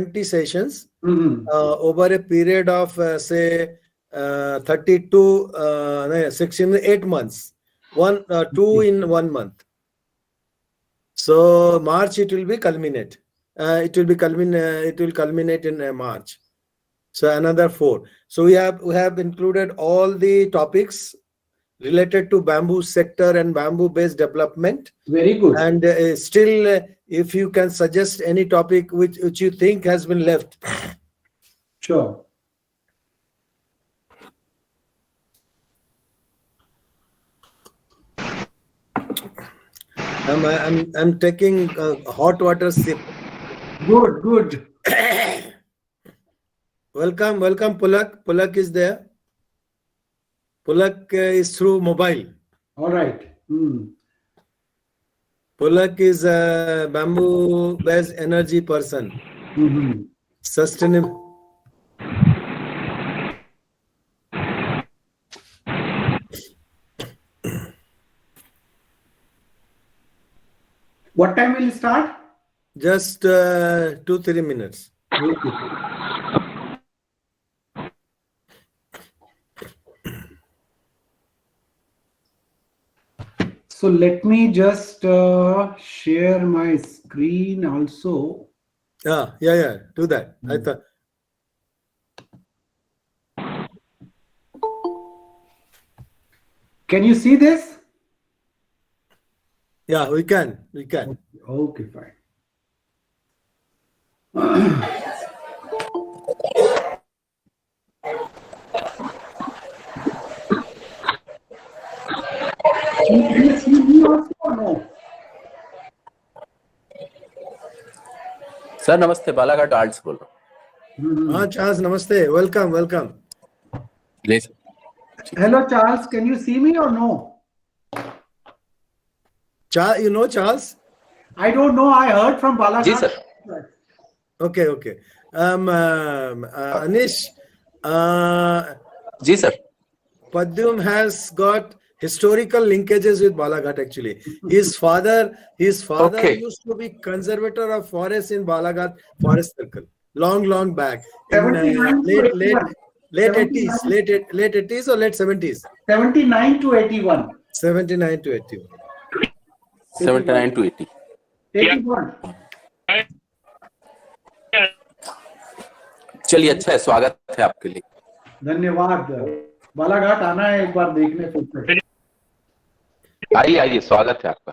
20 sessions over a period of say 8 months. 2 in 1 month. So March it will be culminate. It will culminate in March. So another 4. So we have included all the topics related to bamboo sector and bamboo based development. Very good. And still, if you can suggest any topic which you think has been left. Sure. I'm taking hot water sip. Good. Welcome, Pulak. Pulak is there. Pulak is through mobile. All right. Pulak is a bamboo-based energy person. Sustainable. What time will you start? Just 2-3 minutes. Okay. So let me just share my screen also. Yeah. Do that. I thought. Can you see this? Yeah, we can. Okay, fine. Can you see me also or no? Sir नमस्ते, Balaghat arts बोल रहा हूँ. हाँ Charles, नमस्ते. Welcome. जी sir. Hello Charles, can you see me or no? You know Charles? I don't know. I heard from Balaghat. जी sir. Okay. Anish. जी sir. Padyum has got historical linkages with Balaghat actually. His father Okay. used to be conservator of forests in Balaghat Forest Circle. Long back. In 79 to 81. late 80s or late 70s? 79 to 81. 79 to 81. 79 to 80. 81. चलिए, अच्छा है, स्वागत है आपके लिए. धन्यवाद. बालाघाट आना है एक बार देखने फिर. आइए, स्वागत है आपका.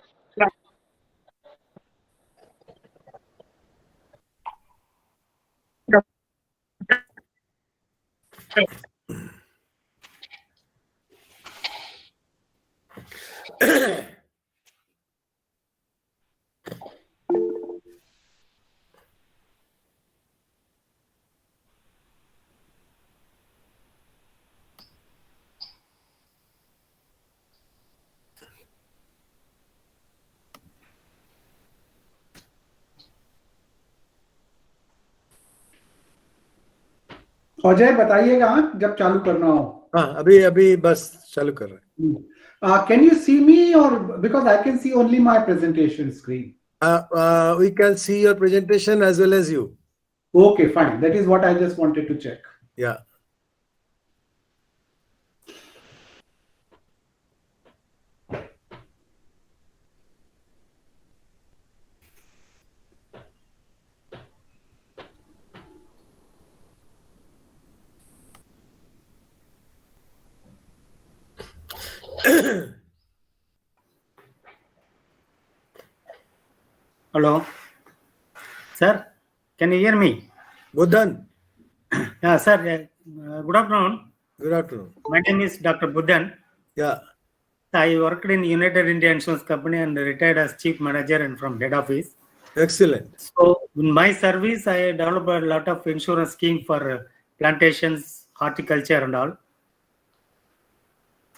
अजय बताइएगा जब चालू करना हो. हाँ, अभी बस चालू कर रहे हैं. Can you see me or because I can see only my presentation screen? We can see your presentation as well as you. Okay, fine. That is what I just wanted to check. Yeah. Hello, sir. Can you hear me? Buddhan. Yeah, sir. Good afternoon. Good afternoon. My name is Dr. Buddhan. Yeah. I worked in United India Insurance Company and retired as chief manager and from head office. Excellent. So in my service, I developed a lot of insurance scheme for plantations, horticulture and all.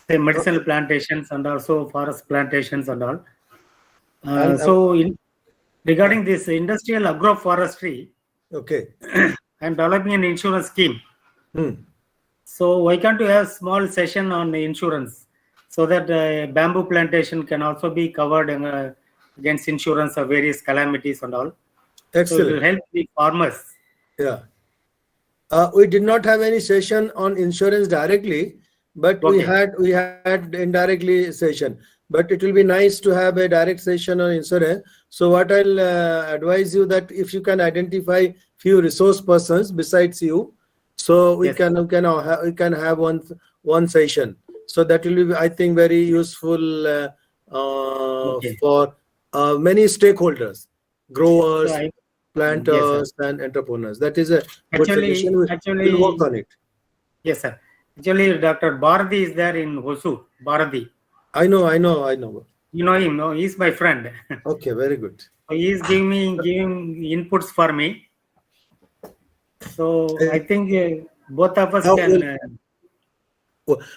Say medicinal plantations and also forest plantations and all. Regarding this industrial agroforestry, okay, I'm developing an insurance scheme. So why can't you have small session on the insurance so that bamboo plantation can also be covered against insurance of various calamities and all. Excellent. So it will help the farmers Yeah. We did not have any session on insurance directly, but we had indirectly session. But it will be nice to have a direct session on insurance. So what I'll advise you that if you can identify few resource persons besides you, so we can have one session. So that will be, I think, very useful for many stakeholders, growers, So planters, and entrepreneurs. That is a good suggestion. We'll work on it. Yes, sir. Actually, Dr. Bharati is there in Hosur. Bharati. I know. You know him, no? He's my friend. Okay, very good. So he's giving inputs for me. So I think both of us can.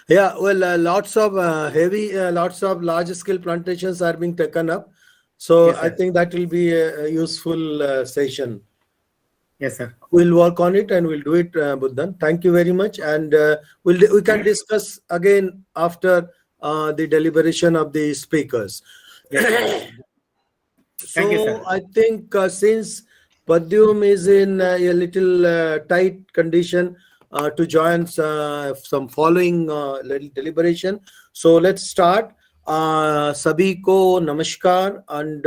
Yeah, well, lots of lots of large scale plantations are being taken up. So Yes, I think that will be a useful session. Yes, sir. We'll work on it and we'll do it, Buddhan. Thank you very much. And we can discuss again after the deliberation of the speakers. Yes, So you, sir. I think since Padyum is in a little tight condition to join some following deliberation, so let's start. Sabhi ko namaskar, and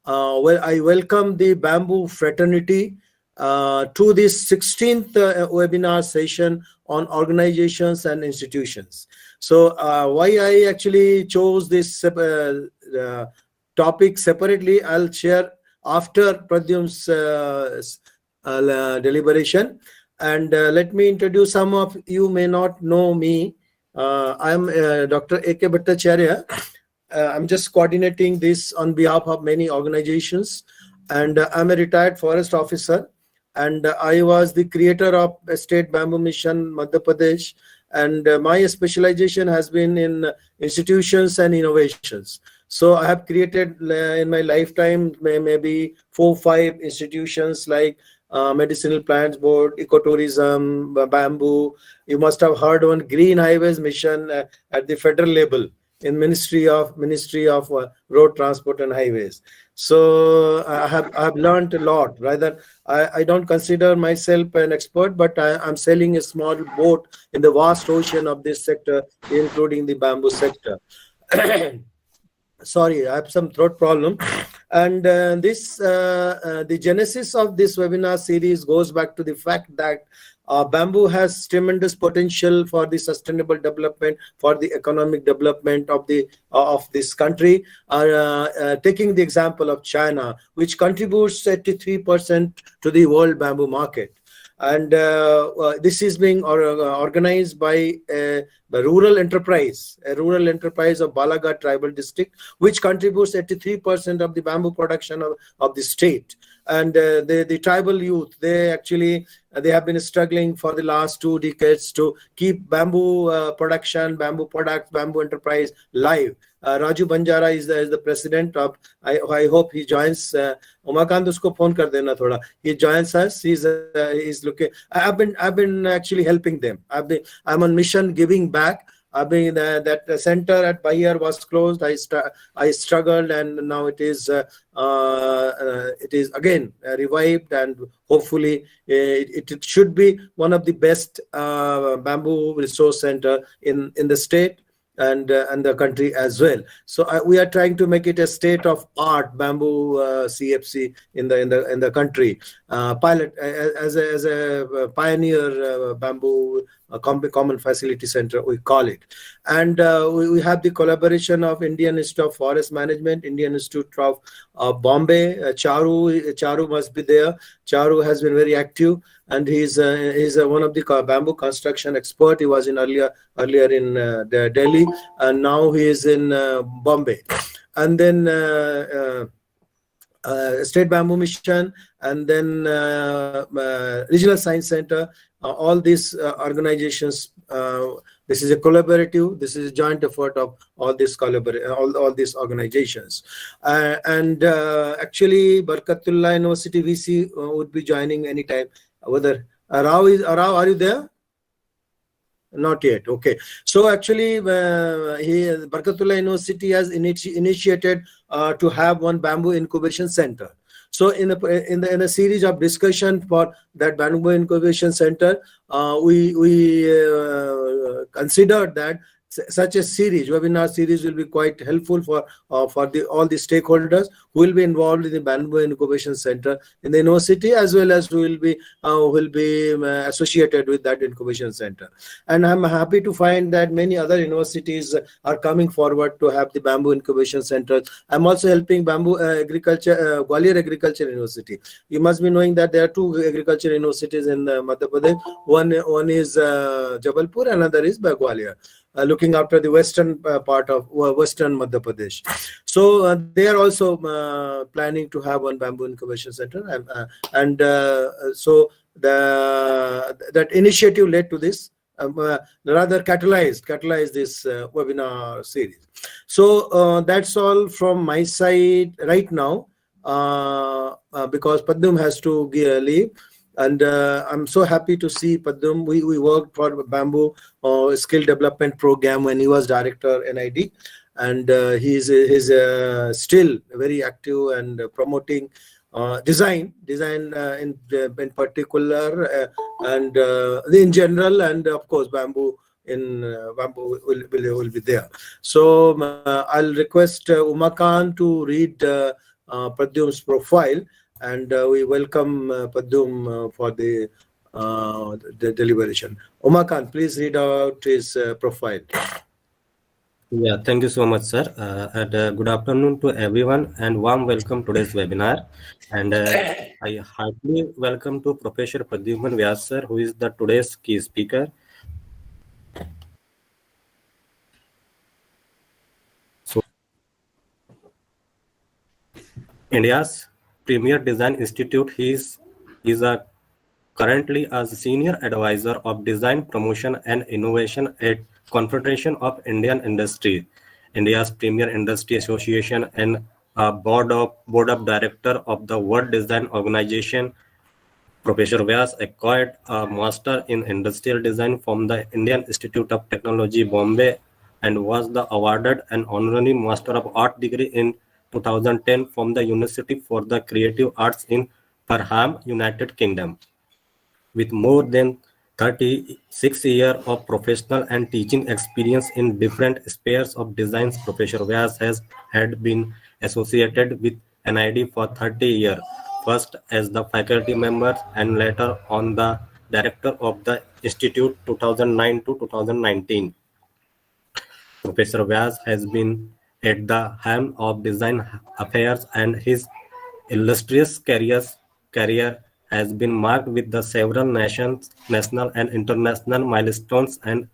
well, I welcome the Bamboo Fraternity to this 16th webinar session on organizations and institutions. So why I actually chose this topic separately, I'll share after Pradyum's deliberation. And let me introduce, some of you may not know me. I'm Dr. A.K. Bhattacharya. I'm just coordinating this on behalf of many organizations, and I'm a retired forest officer, and I was the creator of State Bamboo Mission Madhya Pradesh, and my specialization has been in institutions and innovations. So I have created in my lifetime maybe 4-5 institutions like Medicinal Plants Board, Ecotourism, Bamboo. You must have heard on Green Highways Mission at the federal level in Ministry of Road Transport and Highways. So I have learned a lot. Rather, I don't consider myself an expert, but I'm sailing a small boat in the vast ocean of this sector, including the bamboo sector. Sorry, I have some throat problem. And the genesis of this webinar series goes back to the fact that bamboo has tremendous potential for the sustainable development, for the economic development of this country. Taking the example of China, which contributes 83% to the world bamboo market. And this is being organized by a rural enterprise of Balaghat tribal district, which contributes 83% of the bamboo production of the state. And the tribal youth, they have been struggling for the last 2 decades to keep bamboo production, bamboo products, bamboo enterprise live. Raju Banjara is the president of. I hope he joins. Umakant usko phone kar dena thoda. He joins us. He's looking. I've been actually helping them. I'm on mission giving back. That center at Bahir was closed. I struggled, and now it is again revived, and hopefully it should be one of the best bamboo resource center in the state and the country as well. So we are trying to make it a state of art bamboo CFC in the country. Pilot as a pioneer bamboo common facility center, we call it. And we have the collaboration of Indian Institute of Forest Management, Indian Institute of Bombay. Charu must be there. Charu has been very active, and he's one of the bamboo construction expert. He was earlier in Delhi, and now he is in Bombay. And then State Bamboo Mission, and then Regional Science Center. All these organizations. This is a collaborative. This is a joint effort of all these all these organizations. And actually, Barkatullah University VC would be joining anytime. Whether Rao, are you there? Not yet. Okay. So actually, Barkatullah University has initiated to have one bamboo incubation center. So in a series of discussion for that Bamboo Incubation Center, we considered that such a webinar series will be quite helpful for all the stakeholders who will be involved in the Bamboo Incubation Center in the university, as well as who will be associated with that incubation center. And I'm happy to find that many other universities are coming forward to have the Bamboo Incubation Center. I'm also helping Gwalior Agriculture University. You must be knowing that there are two agriculture universities in Madhya Pradesh. One is Jabalpur, another is Gwalior. Looking after the western part of western Madhya Pradesh. So they are also planning to have one Bamboo Incubation Center, so that initiative led to this, rather catalyzed this webinar series. So that's all from my side right now, because Padum has to leave. And I'm so happy to see Padum. We worked for Bamboo Skill Development Program when he was director NID, and he's still very active and promoting design in particular, and in general, and of course Bamboo will be there. So I'll request Umakant to read Pradyum's profile, and we welcome Padum for the deliberation. Umakant, please read out his profile. Yeah, thank you so much, sir. And good afternoon to everyone, and warm welcome to today's webinar. And I heartily welcome to Professor Pradyuman Vyas, sir, who is the today's key speaker. So, India's premier design institute, he is currently as senior advisor of design promotion and innovation at Confederation of Indian Industry, India's premier industry association, and board of director of the World Design Organization. Professor Vyas acquired a master in industrial design from the Indian Institute of Technology, Bombay, and was awarded an honorary Master of Art degree in 2010 from the University for the Creative Arts in Farnham, United Kingdom. With more than 36 years of professional and teaching experience in different spheres of design, Professor Vyas had been associated with NID for 30 years, first as the faculty member and later on the director of the institute 2009 to 2019. Professor Vyas has been at the helm of design affairs, and his illustrious career has been marked with the several national and international milestones and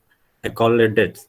accolades.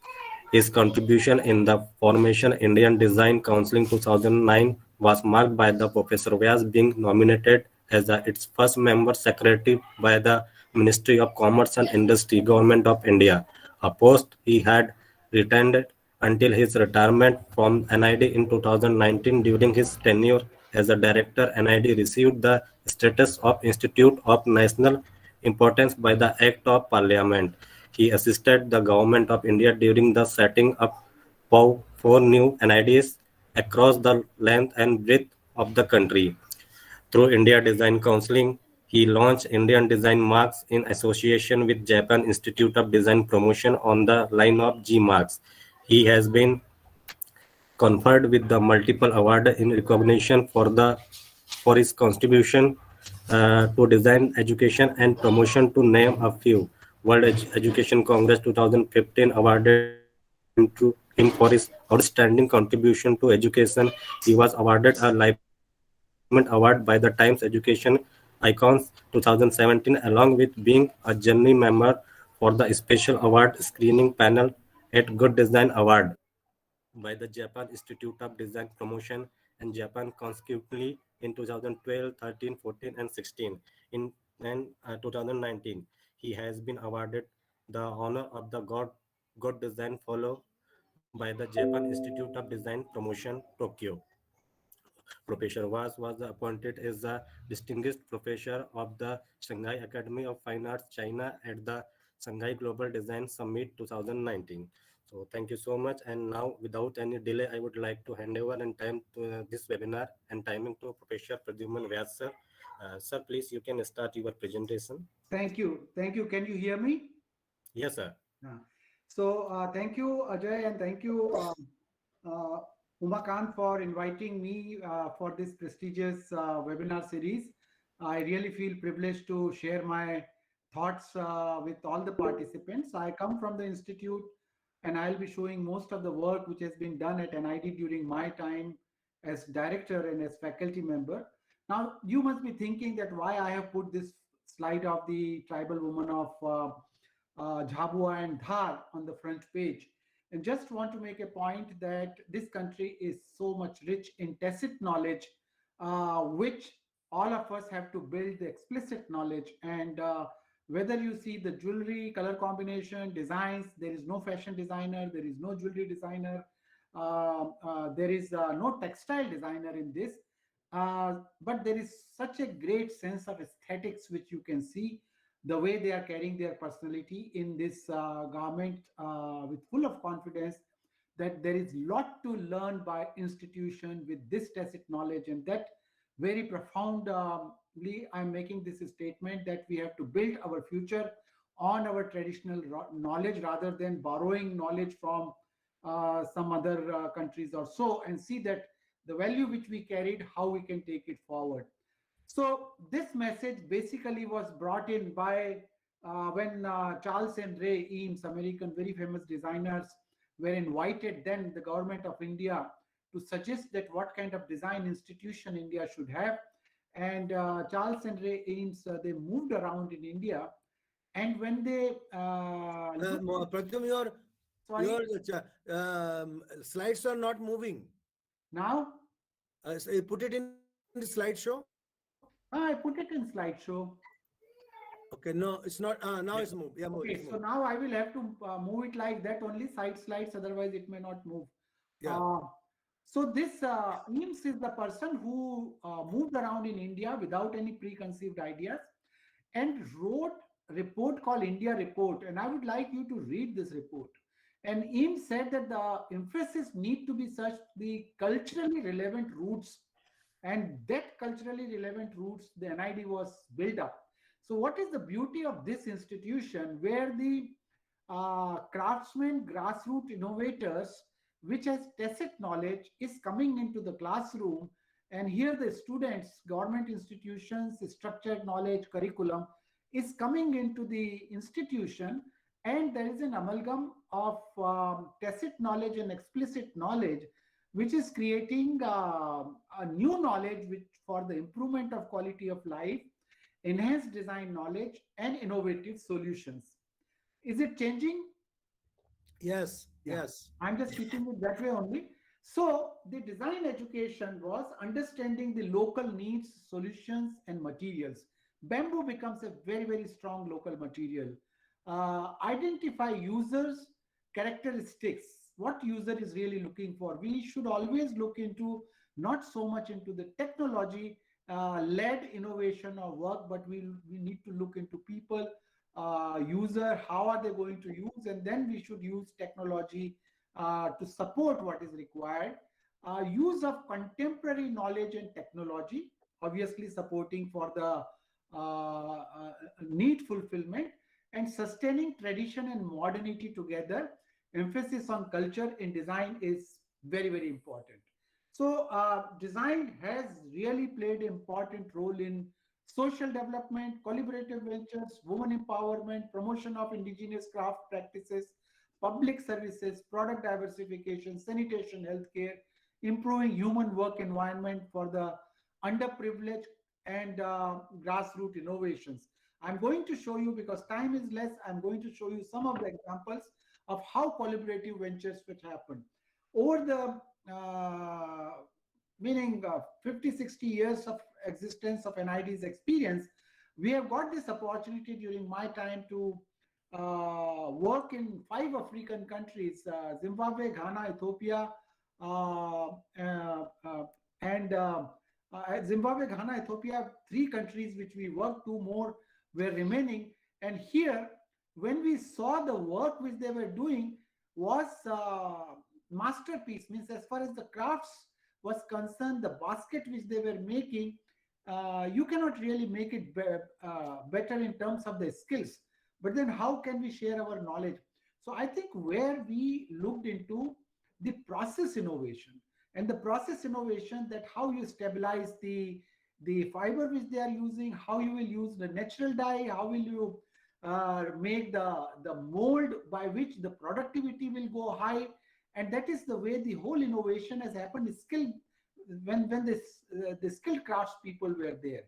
His contribution in the formation Indian Design Council in 2009 was marked by the Professor Vyas being nominated as its first member secretary by the Ministry of Commerce and Industry, Government of India, a post he had retained until his retirement from NID in 2019. During his tenure as a director, NID received the status of Institute of National Importance by the Act of Parliament. He assisted the Government of India during the setting up of 4 new NIDs across the length and breadth of the country. Through India Design Counseling, he launched Indian Design Marks in association with Japan Institute of Design Promotion on the line of G Marks. He has been conferred with the multiple award in recognition for his contribution to design education and promotion, to name a few. World Education Congress 2015 awarded him for his outstanding contribution to education. He was awarded a Lifetime Achievement Award by the Times Education Icons 2017, along with being a general member for the special award screening panel at Good Design Award by the Japan Institute of Design Promotion and Japan consecutively in 2012, 13, 14, and 16. In 2019, he has been awarded the honor of the God Design Fellow by the Japan Institute of Design Promotion, Tokyo. Professor was appointed as a distinguished professor of the Shanghai Academy of Fine Arts, China, at the Shanghai Global Design Summit 2019. So thank you so much. And now, without any delay, I would like to hand over and time to this webinar and timing to Professor Pradyuman Vyas, sir. Sir, please, you can start your presentation. Thank you. Thank you. Can you hear me? Yes, sir. So thank you, Ajay, and thank you, Umakant, for inviting me for this prestigious webinar series. I really feel privileged to share my thoughts with all the participants. I come from the institute, and I'll be showing most of the work which has been done at NID during my time as director and as faculty member. Now, you must be thinking that why I have put this slide of the tribal woman of Jhabua and Dhar on the front page. And just want to make a point that this country is so much rich in tacit knowledge, which all of us have to build the explicit knowledge. And whether you see the jewelry, color combination, designs, there is no fashion designer, there is no jewelry designer, there is no textile designer in this. But there is such a great sense of aesthetics, which you can see the way they are carrying their personality in this garment with full of confidence, that there is a lot to learn by institution with this tacit knowledge. And that very profoundly, I'm making this statement that we have to build our future on our traditional knowledge rather than borrowing knowledge from some other countries or so, and see that the value which we carried, how we can take it forward. So this message basically was brought in by when Charles and Ray Eames, American very famous designers, were invited, then the government of India, to suggest that what kind of design institution India should have. And Charles and Ray Eames, they moved around in India. And when they... Pradyum, your slides are not moving. Now? So you put it in the slideshow? I put it in slideshow. Okay, no, it's not. Now it's moved. Yeah, okay, so now I will have to move it like that only, side slides, otherwise it may not move. Yeah. So this Eames is the person who moved around in India without any preconceived ideas and wrote a report called India Report. And I would like you to read this report. And Eames said that the emphasis need to be such the culturally relevant roots, and that culturally relevant roots, the NID was built up. So what is the beauty of this institution, where the craftsmen, grassroots innovators, which has tacit knowledge, is coming into the classroom, and here the students, government institutions, structured knowledge, curriculum is coming into the institution, and there is an amalgam of tacit knowledge and explicit knowledge, which is creating a new knowledge which for the improvement of quality of life, enhanced design knowledge, and innovative solutions. Is it changing? Yes, Yeah. yes. I'm just keeping it that way only. So the design education was understanding the local needs, solutions, and materials. Bamboo becomes a very, very strong local material. Identify users, characteristics, what user is really looking for. We should always look into, not so much into the technology led innovation or work, but we need to look into people, user, how are they going to use, and then we should use technology to support what is required. Use of contemporary knowledge and technology, obviously supporting for the need fulfillment, and sustaining tradition and modernity together. Emphasis on culture in design is very, very important. So design has really played an important role in social development, collaborative ventures, women empowerment, promotion of indigenous craft practices, public services, product diversification, sanitation, healthcare, improving human work environment for the underprivileged, and grassroots innovations. I'm going to show you, because time is less, I'm going to show you some of the examples of how collaborative ventures which happen. Over the 50, 60 years of existence of NID's experience, we have got this opportunity during my time to work in 5 African countries, Zimbabwe, Ghana, Ethiopia, Zimbabwe, Ghana, Ethiopia, 3 countries which we worked, 2 more were remaining. And here when we saw the work which they were doing was masterpiece. Means as far as the crafts was concerned, the basket which they were making, you cannot really make it better in terms of the skills. But then how can we share our knowledge? So I think where we looked into the process innovation, and the process innovation, that how you stabilize the fiber which they are using, how you will use the natural dye, how will you make the mold by which the productivity will go high. And that is the way the whole innovation has happened. Skill, when the skilled crafts people were there.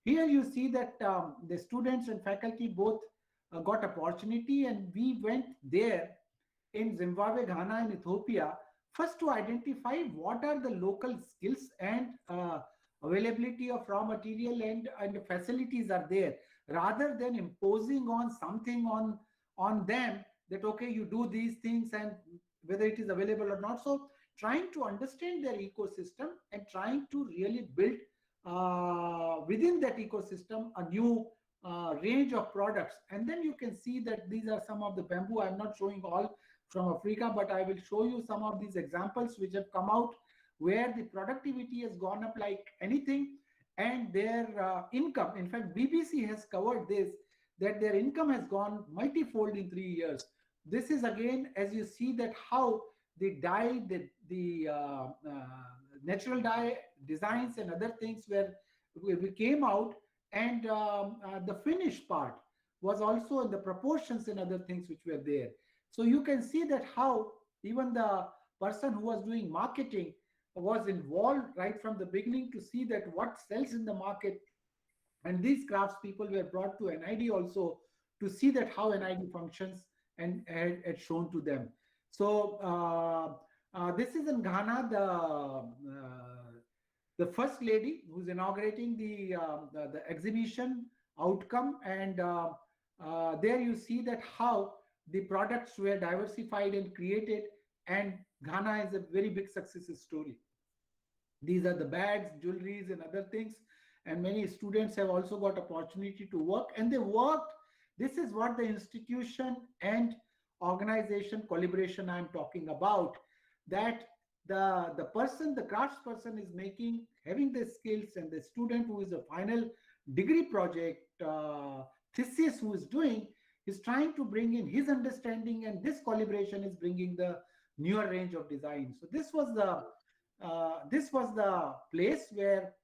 Here you see that the students and faculty both got opportunity, and we went there in Zimbabwe, Ghana, and Ethiopia first to identify what are the local skills and availability of raw material and facilities are there, rather than imposing on something on them that okay, you do these things and whether it is available or not. So trying to understand their ecosystem and trying to really build within that ecosystem a new range of products. And then you can see that these are some of the bamboo. I'm not showing all from Africa, but I will show you some of these examples which have come out where the productivity has gone up like anything, and their income. In fact, BBC has covered this, that their income has gone multifold in 3 years. This is again, as you see that how the dye, the natural dye designs and other things where we came out, and the finished part was also in the proportions and other things which were there. So you can see that how even the person who was doing marketing was involved right from the beginning to see that what sells in the market. And these crafts people were brought to NID also to see that how NID functions and had shown to them. So this is in Ghana, the first lady who's inaugurating the exhibition outcome, and there you see that how the products were diversified and created, and Ghana is a very big success story. These are the bags, jewelries, and other things, and many students have also got opportunity to work, and they worked. This is what the institution and organization collaboration I'm talking about, that the person, the crafts person is having the skills, and the student who is a final degree project thesis who is doing is trying to bring in his understanding, and this collaboration is bringing the newer range of design. So this was the place where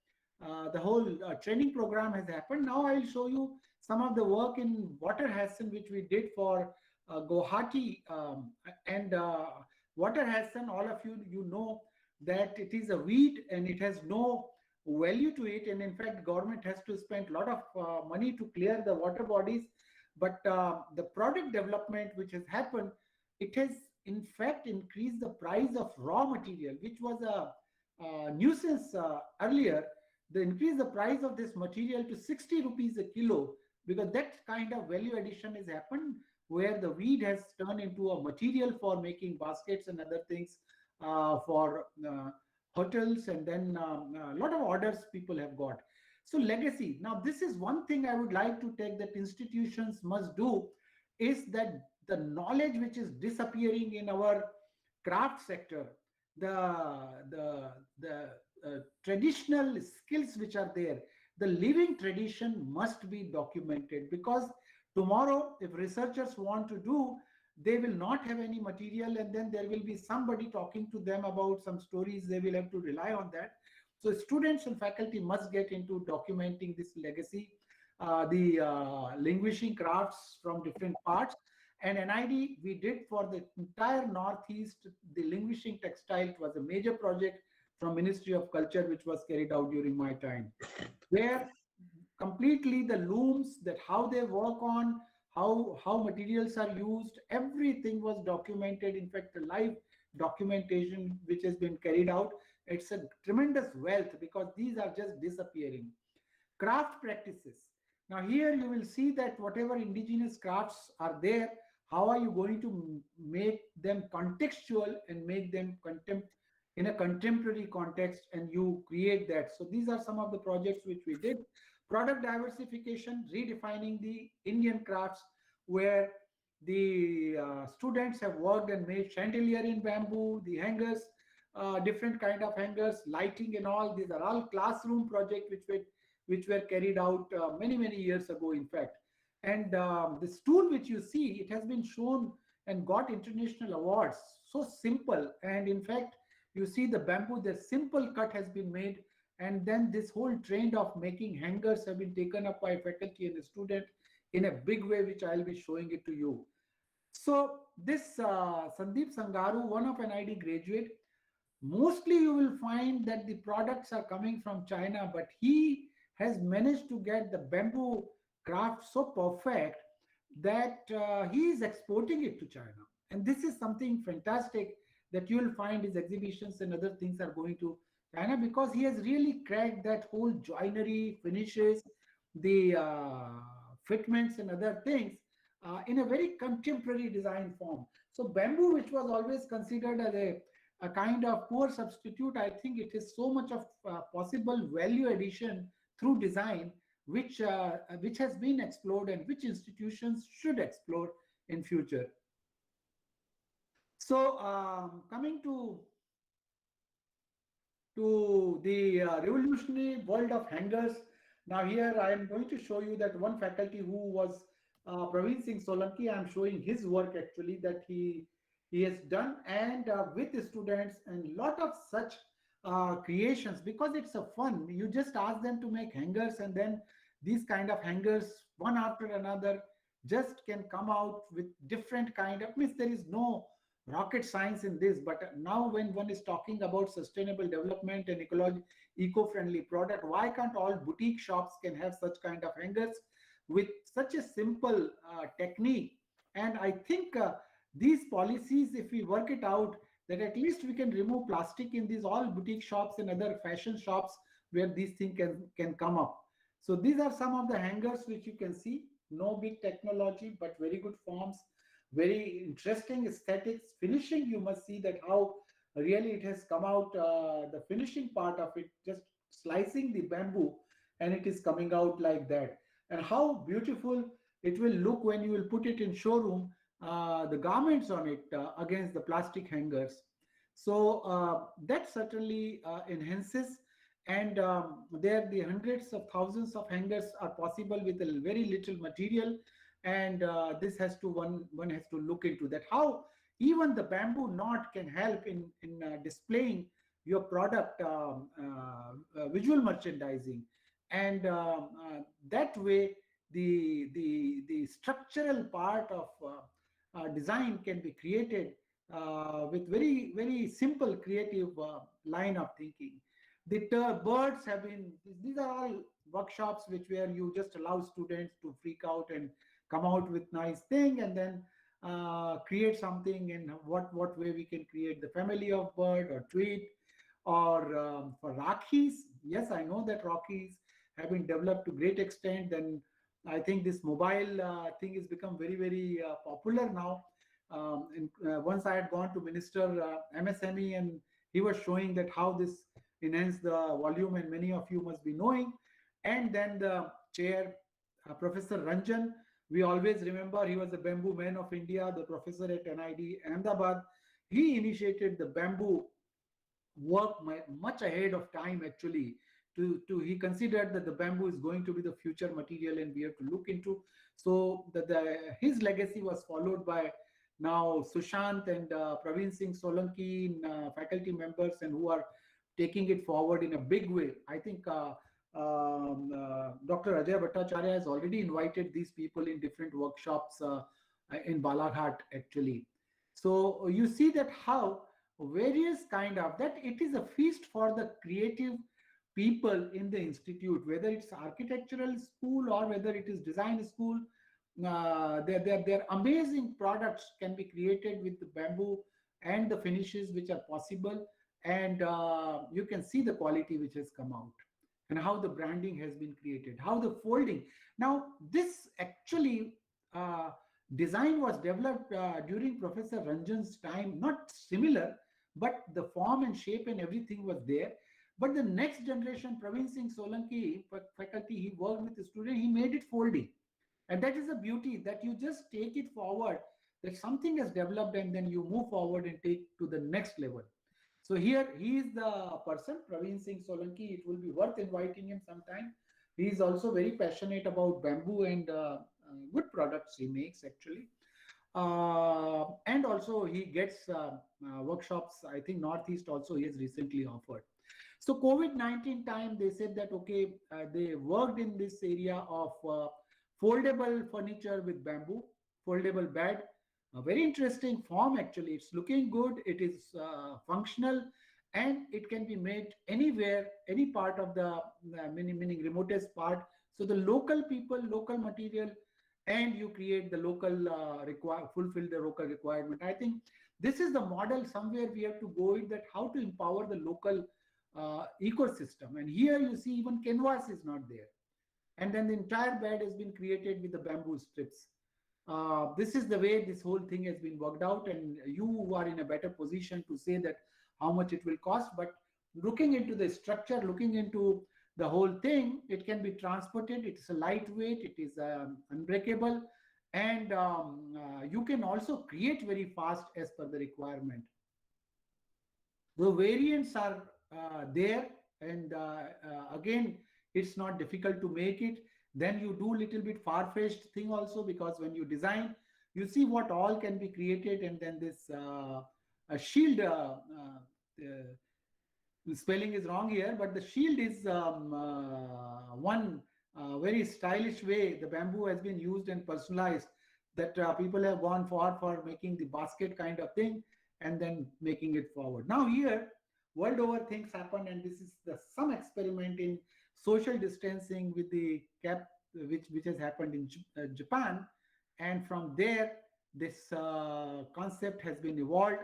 the whole training program has happened. Now I will show you some of the work in water Hassan which we did for Guwahati, and water Hassan, all of you know that it is a weed and it has no value to it, and in fact government has to spend a lot of money to clear the water bodies. But the product development which has happened, it has in fact increased the price of raw material, which was a nuisance earlier. They increased the price of this material to 60 rupees a kilo, because that kind of value addition has happened, where the weed has turned into a material for making baskets and other things for hotels, and then a lot of orders people have got. So legacy. Now this is one thing I would like to take that institutions must do, is that the knowledge which is disappearing in our craft sector, the traditional skills which are there, the living tradition must be documented, because tomorrow if researchers want to do, they will not have any material, and then there will be somebody talking to them about some stories. They will have to rely on that. So students and faculty must get into documenting this legacy, the linguistic crafts from different parts. And NID, we did for the entire Northeast, the linguistic textile. It was a major project from Ministry of Culture, which was carried out during my time, where completely the looms, that how they work on, how materials are used, everything was documented. In fact, the live documentation which has been carried out, it's a tremendous wealth, because these are just disappearing. Craft practices. Now here you will see that whatever indigenous crafts are there, how are you going to make them contextual and make them in a contemporary context, and you create that. So these are some of the projects which we did. Product diversification, redefining the Indian crafts, where The students have worked and made chandelier in bamboo, the hangers, different kind of hangers, lighting and all. These are all classroom projects which were carried out many years ago, in fact. And this tool which you see, it has been shown and got international awards. So simple, and in fact, you see the bamboo, the simple cut has been made, and then this whole trend of making hangers have been taken up by faculty and the student in a big way, which I'll be showing it to you. So this Sandeep Sangaru, one of NID graduate, mostly you will find that the products are coming from China, but he has managed to get the bamboo craft so perfect that he is exporting it to China. And this is something fantastic that you will find his exhibitions and other things are going to China, because he has really cracked that whole joinery, finishes, the fitments and other things in a very contemporary design form. So bamboo, which was always considered as a kind of poor substitute, I think it is so much of possible value addition through design, which has been explored and which institutions should explore in future. So coming to the revolutionary world of hangers. Now here I am going to show you that one faculty who was Praveen Singh Solanki. I am showing his work actually that he has done, and with the students, and lot of such creations, because it's a fun. You just ask them to make hangers, and then these kind of hangers one after another just can come out with different kind of, means there is no rocket science in this. But now when one is talking about sustainable development and eco-friendly product, why can't all boutique shops can have such kind of hangers with such a simple technique? And I think these policies, if we work it out, that at least we can remove plastic in these all boutique shops and other fashion shops where these things can come up. So these are some of the hangers which you can see. No big technology, but very good forms, very interesting aesthetics. Finishing, you must see that how really it has come out, the finishing part of it, just slicing the bamboo, and it is coming out like that. And how beautiful it will look when you will put it in showroom, the garments on it against the plastic hangers. So that certainly enhances. And there the hundreds of thousands of hangers are possible with a very little material. And this has to one has to look into that, how even the bamboo knot can help in displaying your product, visual merchandising. And that way the structural part of design can be created with very simple creative line of thinking. The birds have been, these are all workshops where you just allow students to freak out and come out with nice thing, and then create something in what way we can create the family of bird or tweet. Or for Rakis, yes, I know that Rakis have been developed to great extent. Then I think this mobile thing has become very popular now. Once I had gone to Minister MSME, and he was showing that how this enhance the volume, and many of you must be knowing. And then the chair, Professor Ranjan, we always remember he was the bamboo man of India, the professor at NID Ahmedabad. He initiated the bamboo work much ahead of time actually. He considered that the bamboo is going to be the future material and we have to look into. So his legacy was followed by now Sushant and Praveen Singh Solanki, faculty members, and who are taking it forward in a big way. I think Dr. Rj Bhattacharya has already invited these people in different workshops in Balaghat actually. So you see that how various kind of, that it is a feast for the creative people in the institute, whether it's architectural school or whether it is design school. Their amazing products can be created with the bamboo and the finishes which are possible. And you can see the quality which has come out, and how the branding has been created, how the folding. Now this actually design was developed during Professor Ranjan's time, not similar, but the form and shape and everything was there. But the next generation, Praveen Singh Solanki faculty, he worked with the student, he made it folding. And that is the beauty, that you just take it forward, that something has developed and then you move forward and take to the next level. So here he is the person, Praveen Singh Solanki. It will be worth inviting him sometime. He is also very passionate about bamboo and good products he makes actually. And also he gets workshops, I think Northeast also he has recently offered. So COVID-19 time, they said that, okay, they worked in this area of foldable furniture with bamboo, foldable bed, a very interesting form actually. It's looking good, it is functional, and it can be made anywhere, any part of the meaning remotest part. So the local people, local material, and you create the local fulfill the local requirement. I think this is the model somewhere we have to go in, that how to empower the local ecosystem. And here you see even canvas is not there, and then the entire bed has been created with the bamboo strips. This is the way this whole thing has been worked out, and you are in a better position to say that how much it will cost. But looking into the structure, looking into the whole thing, it can be transported, it's a lightweight, it is unbreakable, and you can also create very fast as per the requirement. The variants are there, and again, it's not difficult to make it. Then you do little bit far-fetched thing also, because when you design, you see what all can be created. And then this a shield, the spelling is wrong here, but the shield is one very stylish way the bamboo has been used and personalized, that people have gone for making the basket kind of thing and then making it forward. Now here, world over things happen, and this is some experiment in social distancing with the cap, which has happened in Japan. And from there, this concept has been evolved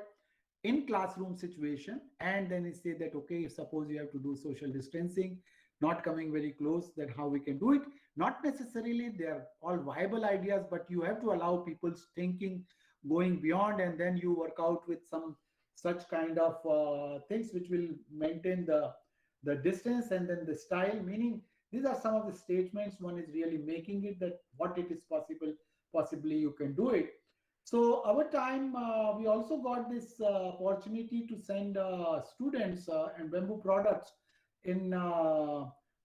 in classroom situation. And then they say that, okay, suppose you have to do social distancing, not coming very close, that how we can do it. Not necessarily they are all viable ideas, but you have to allow people's thinking going beyond, and then you work out with some such kind of things which will maintain the distance and then the style. Meaning, these are some of the statements one is really making it, that what it is possible, possibly you can do it. So our time, we also got this opportunity to send students and bamboo products in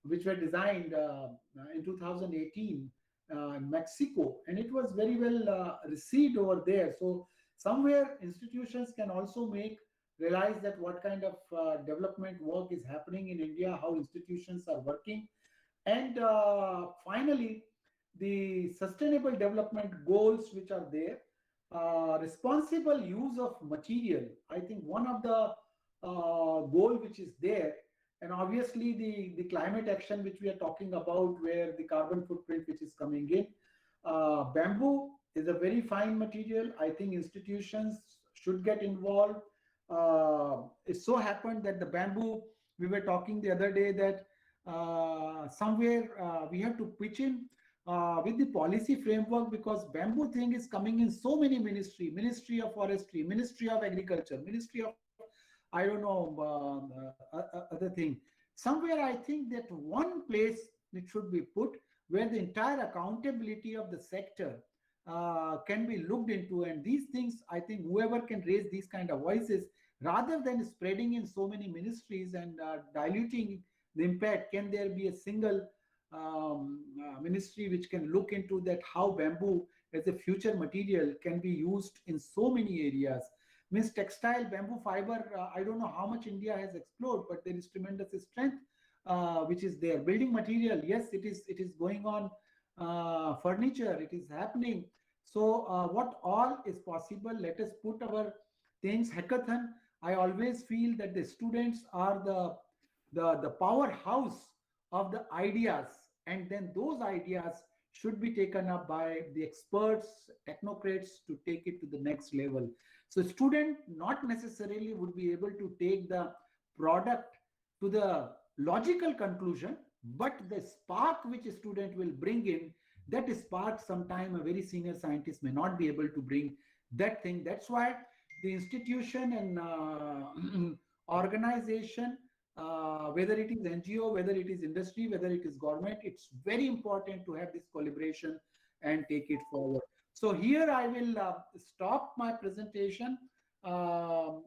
which were designed in 2018 in Mexico, and it was very well received over there. So somewhere institutions can also realize that what kind of development work is happening in India, how institutions are working. And finally, the sustainable development goals which are there, responsible use of material, I think one of the goal which is there. And obviously the climate action which we are talking about, where the carbon footprint which is coming in, bamboo is a very fine material. I think institutions should get involved. It so happened that the bamboo, we were talking the other day that somewhere we have to pitch in with the policy framework, because bamboo thing is coming in so many ministry of forestry, ministry of agriculture, ministry of I don't know other thing. Somewhere I think that one place it should be put, where the entire accountability of the sector can be looked into. And these things, I think whoever can raise these kind of voices, rather than spreading in so many ministries and diluting the impact, can there be a single ministry which can look into that, how bamboo as a future material can be used in so many areas. Means textile, bamboo fiber, I don't know how much India has explored, but there is tremendous strength which is there. Building material, yes, it is going on. Furniture, it is happening. So what all is possible, let us put our things. Hackathon, I always feel that the students are the powerhouse of the ideas, and then those ideas should be taken up by the experts, technocrats, to take it to the next level. So student not necessarily would be able to take the product to the logical conclusion, but the spark which a student will bring in, that spark sometime a very senior scientist may not be able to bring that thing. That's why the institution and organization, whether it is NGO, whether it is industry, whether it is government, it's very important to have this collaboration and take it forward. So here I will stop my presentation. And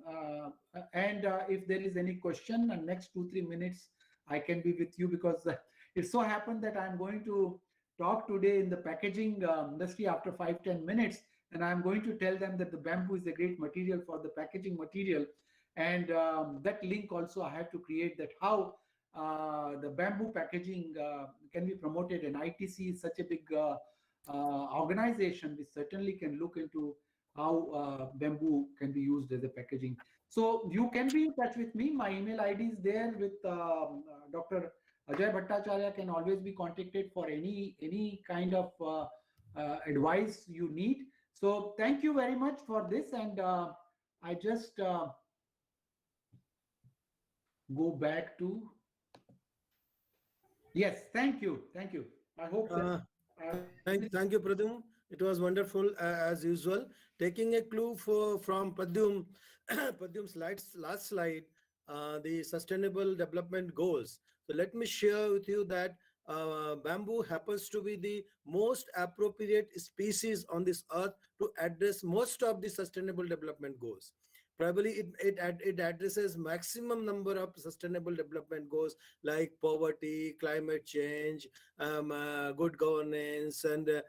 if there is any question, in next 2-3 minutes, I can be with you, because it so happened that I'm going to talk today in the packaging industry after 5-10 minutes, and I'm going to tell them that the bamboo is a great material for the packaging material. And that link also I have to create, that how the bamboo packaging can be promoted. And ITC is such a big organization, which certainly can look into how bamboo can be used as a packaging. So you can be in touch with me. My email ID is there with Dr. Ajay Bhattacharya. Can always be contacted for any kind of advice you need. So thank you very much for this. And I just go back to, yes, thank you. I hope that Thank you, Pradyum. It was wonderful as usual. Taking a clue from Pradyum, Pradyum's last slide, the Sustainable Development Goals. So let me share with you that bamboo happens to be the most appropriate species on this earth to address most of the Sustainable Development Goals. Probably it addresses maximum number of Sustainable Development Goals like poverty, climate change, good governance, and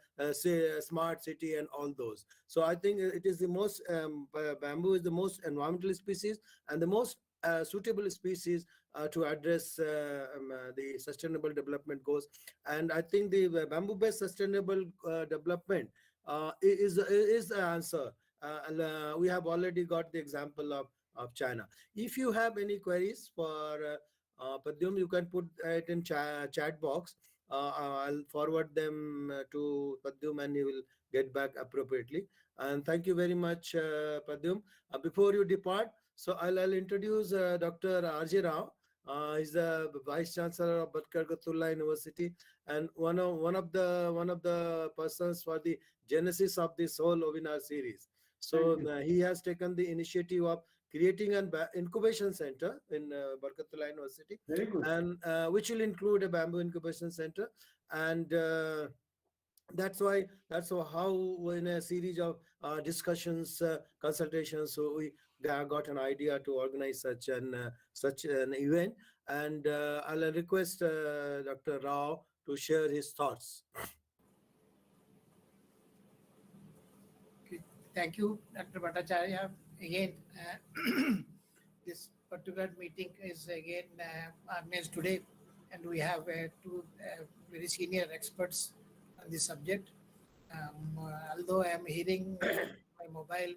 smart city, and all those. So I think it is the most bamboo is the most environmental species and the most suitable species to address the Sustainable Development Goals. And I think the bamboo-based sustainable development is the answer. We have already got the example of China. If you have any queries for Pradyum, you can put it in chat box. I'll forward them to Pradyum, and he will get back appropriately. And thank you very much, Pradyum. Before you depart, so I'll introduce Dr. Rj Rao. He's the Vice Chancellor of Barkargatullah University, and one of the persons for the genesis of this whole webinar series. So he has taken the initiative of creating an incubation center in Barkargatullah University. Very good. And which will include a bamboo incubation center. And that's how in a series of discussions, consultations, so we got an idea to organize such an event. And I'll request Dr. Rao to share his thoughts. Okay. Thank you, Dr. Bhattacharya. Again, this particular meeting is again organized today, and we have two very senior experts on this subject. Although I am hearing my mobile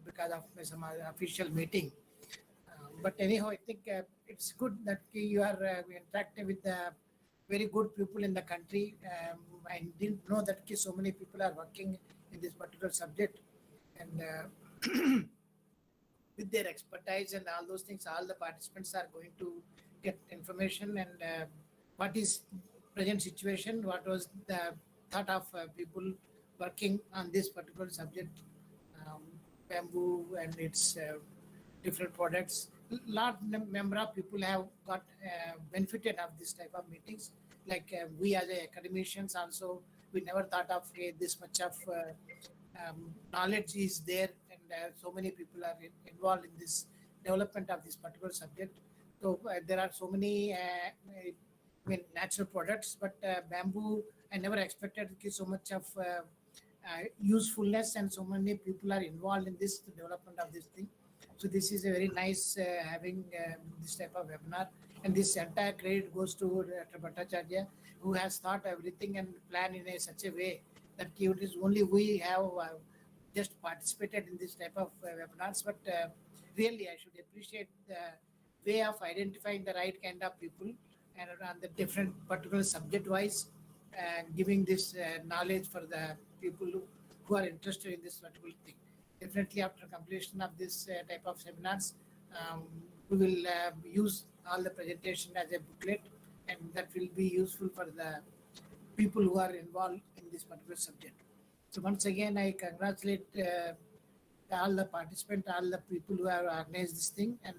because of some official meeting, but anyhow, I think it's good that you are interacting with the very good people in the country. I didn't know that so many people are working in this particular subject, and with their expertise and all those things, all the participants are going to get information and what is present situation, what was the thought of people working on this particular subject, bamboo and its different products. Large number of people have got benefited of this type of meetings. Like we as academicians also, we never thought of this much of knowledge is there, and so many people are involved in this development of this particular subject. So there are so many natural products, but bamboo, I never expected so much of usefulness, and so many people are involved in this development of this thing. So this is a very nice having this type of webinar, and this entire credit goes to Dr. Bhattacharya, who has thought everything and planned in such a way that it is only we have just participated in this type of webinars, but really I should appreciate the way of identifying the right kind of people and on the different particular subject wise, giving this knowledge for the people who are interested in this particular thing. Definitely after completion of this type of seminars, we will use all the presentation as a booklet, and that will be useful for the people who are involved in this particular subject. So once again, I congratulate all the participants, all the people who have organized this thing, and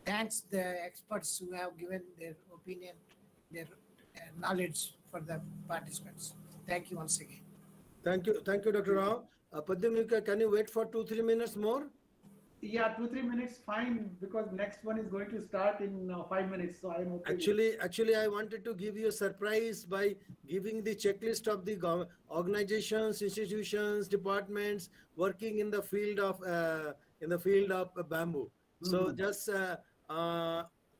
thanks the experts who have given their opinion, their knowledge for the participants. Thank you once again. Thank you, Dr. Rao. Padmika, can you wait for 2-3 minutes more? Yeah, 2-3 minutes, fine, because next one is going to start in 5 minutes, so I'm okay. Actually, I wanted to give you a surprise by giving the checklist of the organizations, institutions, departments working in the field of bamboo. So just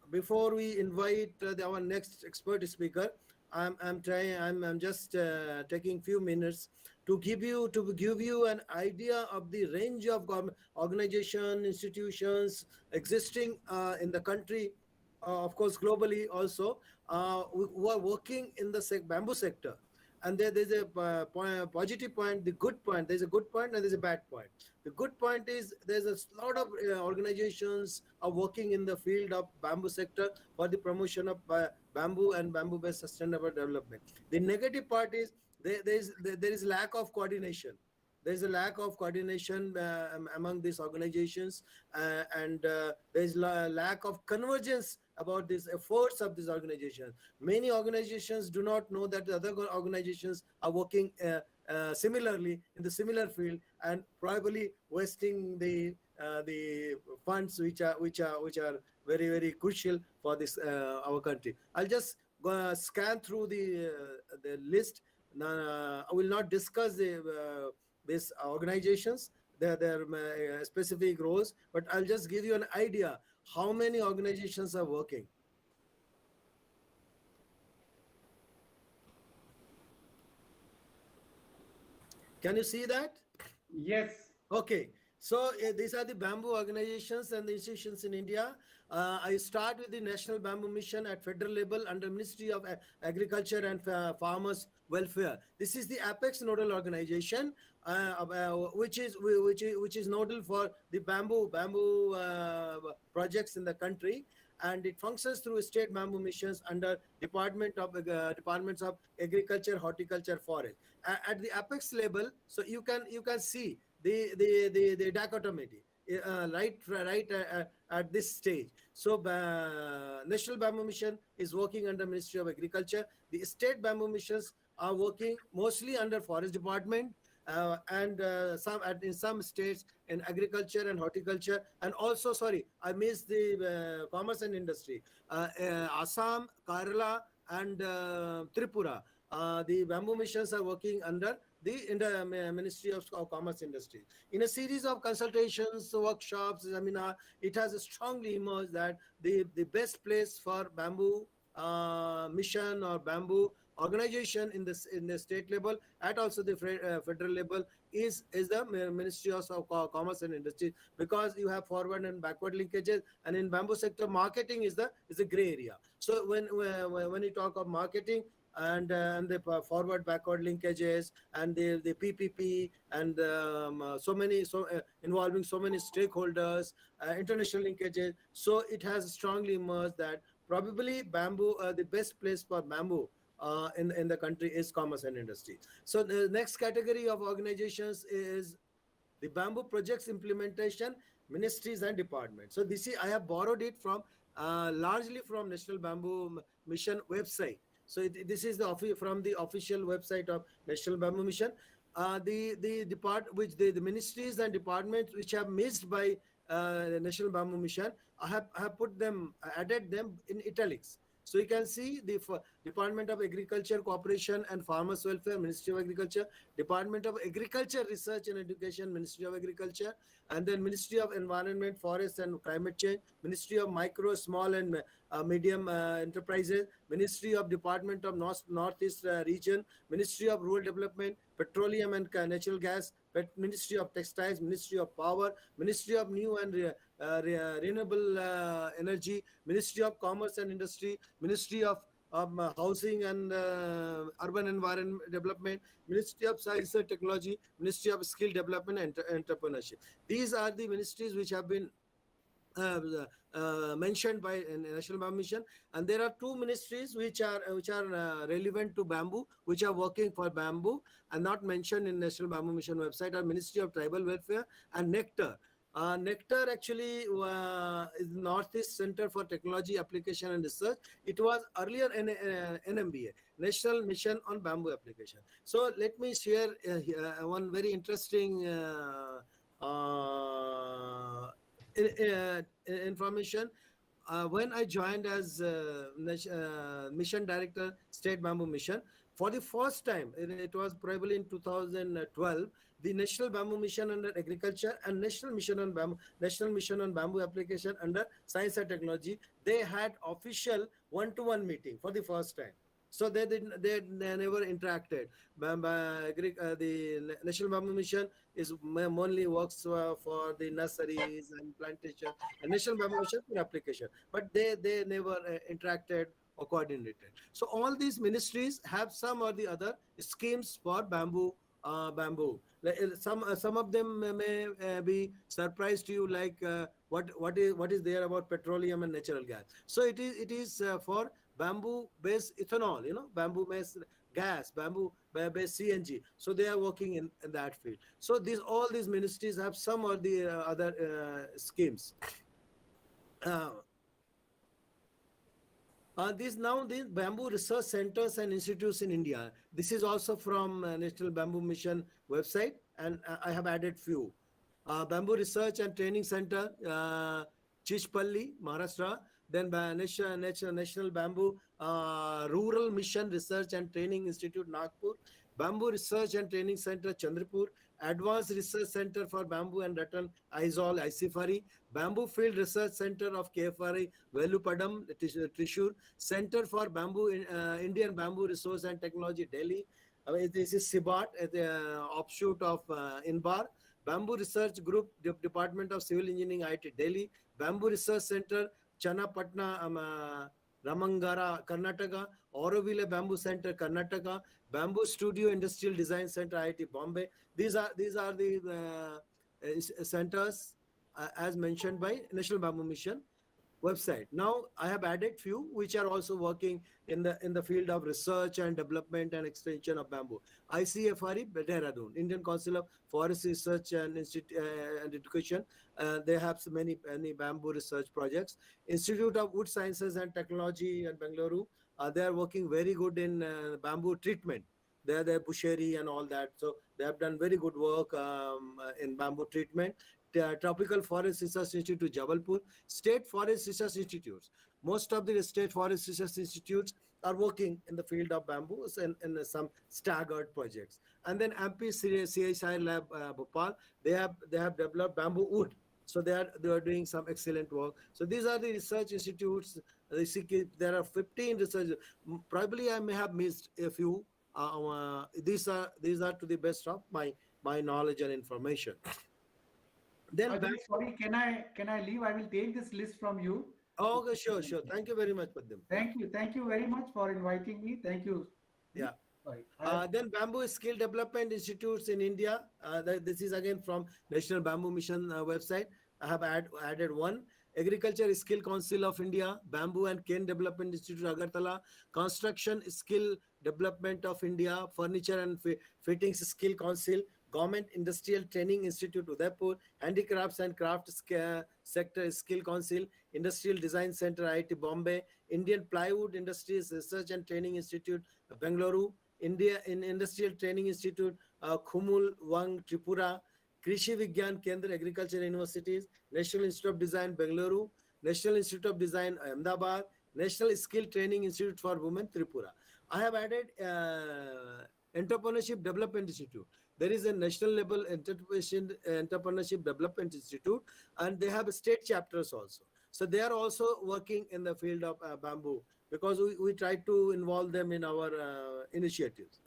before we invite our next expert speaker, I'm just taking few minutes to give you an idea of the range of organization, institutions existing in the country, of course globally also, who are working in the bamboo sector. And there's a positive point, the good point. There's a good point and there's a bad point. The good point is there's a lot of organizations are working in the field of bamboo sector for the promotion of bamboo and bamboo-based sustainable development. The negative part is there is lack of coordination. There's a lack of coordination among these organizations, and there's lack of convergence about these efforts of these organizations. Many organizations do not know that the other organizations are working similarly in the similar field, and probably wasting the funds which are very, very crucial for this our country. I'll just scan through the list. I will not discuss these organizations, their specific roles, but I'll just give you an idea how many organizations are working. Can you see that? Yes. Okay. So these are the bamboo organizations and the institutions in India. I start with the National Bamboo Mission at federal level under Ministry of Agriculture and Farmers Welfare. This is the apex nodal organization, which is nodal for the bamboo projects in the country, and it functions through state bamboo missions under departments of agriculture, horticulture, forest. At the apex level, so you can see the dichotomy right at this stage. So National Bamboo Mission is working under Ministry of Agriculture. The state bamboo missions are working mostly under Forest Department, and in some states in agriculture and horticulture, and also, sorry, I missed the commerce and industry. Assam, Kerala, and Tripura, the bamboo missions are working under the Ministry of Commerce Industry. In a series of consultations, workshops, seminar, it has strongly emerged that the best place for bamboo mission or bamboo organization in the state level, at also the federal level, is the Ministry of Commerce and Industry, because you have forward and backward linkages, and in bamboo sector marketing is the gray area. So when you talk of marketing and the forward backward linkages and the PPP and involving so many stakeholders, international linkages, so it has strongly emerged that probably bamboo, the best place for bamboo in the country is commerce and industry. So the next category of organizations is the bamboo projects implementation ministries and departments. So this is, I have borrowed it from largely from National Bamboo Mission website. So this is from the official website of National Bamboo Mission. The ministries and departments which have missed by the National Bamboo Mission, I have added them in italics. So you can see the Department of Agriculture, Cooperation and Farmers Welfare, Ministry of Agriculture, Department of Agriculture, Research and Education, Ministry of Agriculture, and then Ministry of Environment, Forest and Climate Change, Ministry of Micro, Small and Medium Enterprises, Ministry of Department of Northeast Region, Ministry of Rural Development, Petroleum and Natural Gas, Ministry of Textiles, Ministry of Power, Ministry of New and Renewable Energy, Ministry of Commerce and Industry, Ministry of Housing and Urban Environment Development, Ministry of Science and Technology, Ministry of Skill Development and Entrepreneurship. These are the ministries which have been mentioned by National Bamboo Mission, and there are two ministries which are relevant to bamboo, which are working for bamboo and not mentioned in National Bamboo Mission website, are Ministry of Tribal Welfare and Nectar. Nectar actually is Northeast Center for Technology Application and Research. It was earlier NMBA, National Mission on Bamboo Application. So let me share one very interesting information. When I joined as Mission Director, State Bamboo Mission, for the first time, it was probably in 2012, the National Bamboo Mission under Agriculture and National Mission on Bamboo Application under Science and Technology, they had official one-to-one meeting for the first time. So they never interacted. The National Bamboo Mission is mainly works for the nurseries and plantation, and National Bamboo Mission for application, but they never interacted or coordinated. So all these ministries have some or the other schemes for bamboo. Some of them may be surprised to you, like what is there about petroleum and natural gas. So it is for bamboo based ethanol, bamboo based gas, bamboo based CNG. So they are working in that field. So all these ministries have some or the other schemes. These bamboo research centers and institutes in India. This is also from National Bamboo Mission website, and I have added few. Bamboo Research and Training Center, Chichpalli, Maharashtra. Then National Bamboo Rural Mission Research and Training Institute, Nagpur. Bamboo Research and Training Center, Chandrapur. Advanced Research Center for Bamboo and Rattan, Aizawl, Isifari. Bamboo Field Research Center of KFRI, Velupadam, Thrissur. Center for Bamboo, Indian Bamboo Resource and Technology, Delhi. This is SIBAT, the offshoot of INBAR. Bamboo Research Group, Department of Civil Engineering, IIT, Delhi. Bamboo Research Center, Channapatna, Ramangara, Karnataka. Auroville Bamboo Center, Karnataka. Bamboo Studio Industrial Design Center, IIT, Bombay. These are the centers as mentioned by National Bamboo Mission website. Now I have added few which are also working in the field of research and development and extension of bamboo. ICFRE, Dehradun, Indian Council of Forest Research and Education. They have so many bamboo research projects. Institute of Wood Sciences and Technology in Bengaluru. They are working very good in bamboo treatment. They are the bushery and all that. So they have done very good work in bamboo treatment. Tropical Forest Research Institute, Jabalpur. State Forest Research Institutes. Most of the state forest research institutes are working in the field of bamboo and in some staggered projects. And then MP CSI Lab, Bhopal, they have developed bamboo wood. So they are doing some excellent work. So these are the research institutes. There are 15 research. Probably I may have missed a few. These are to the best of my knowledge and information. Then sorry, can I leave? I will take this list from you. Oh, okay, sure. Thank you very much, Padam. Thank you very much for inviting me. Thank you. Yeah. Sorry. Then Bamboo Skill Development Institutes in India. This is again from National Bamboo Mission website. I have added one. Agriculture Skill Council of India, Bamboo and Cane Development Institute, Agartala, Construction Skill Development of India, Furniture and Fittings Skill Council, Government Industrial Training Institute, Udaipur, Handicrafts and Craft Sector Skill Council, Industrial Design Center, IIT Bombay, Indian Plywood Industries Research and Training Institute, Bengaluru, Industrial Training Institute, Khumul, Wang, Tripura, Krishi Vigyan Kendra Agriculture Universities, National Institute of Design, Bengaluru, National Institute of Design, Ahmedabad, National Skill Training Institute for Women, Tripura. I have added Entrepreneurship Development Institute. There is a national level Entrepreneurship Development Institute, and they have state chapters also. So they are also working in the field of bamboo, because we try to involve them in our initiatives.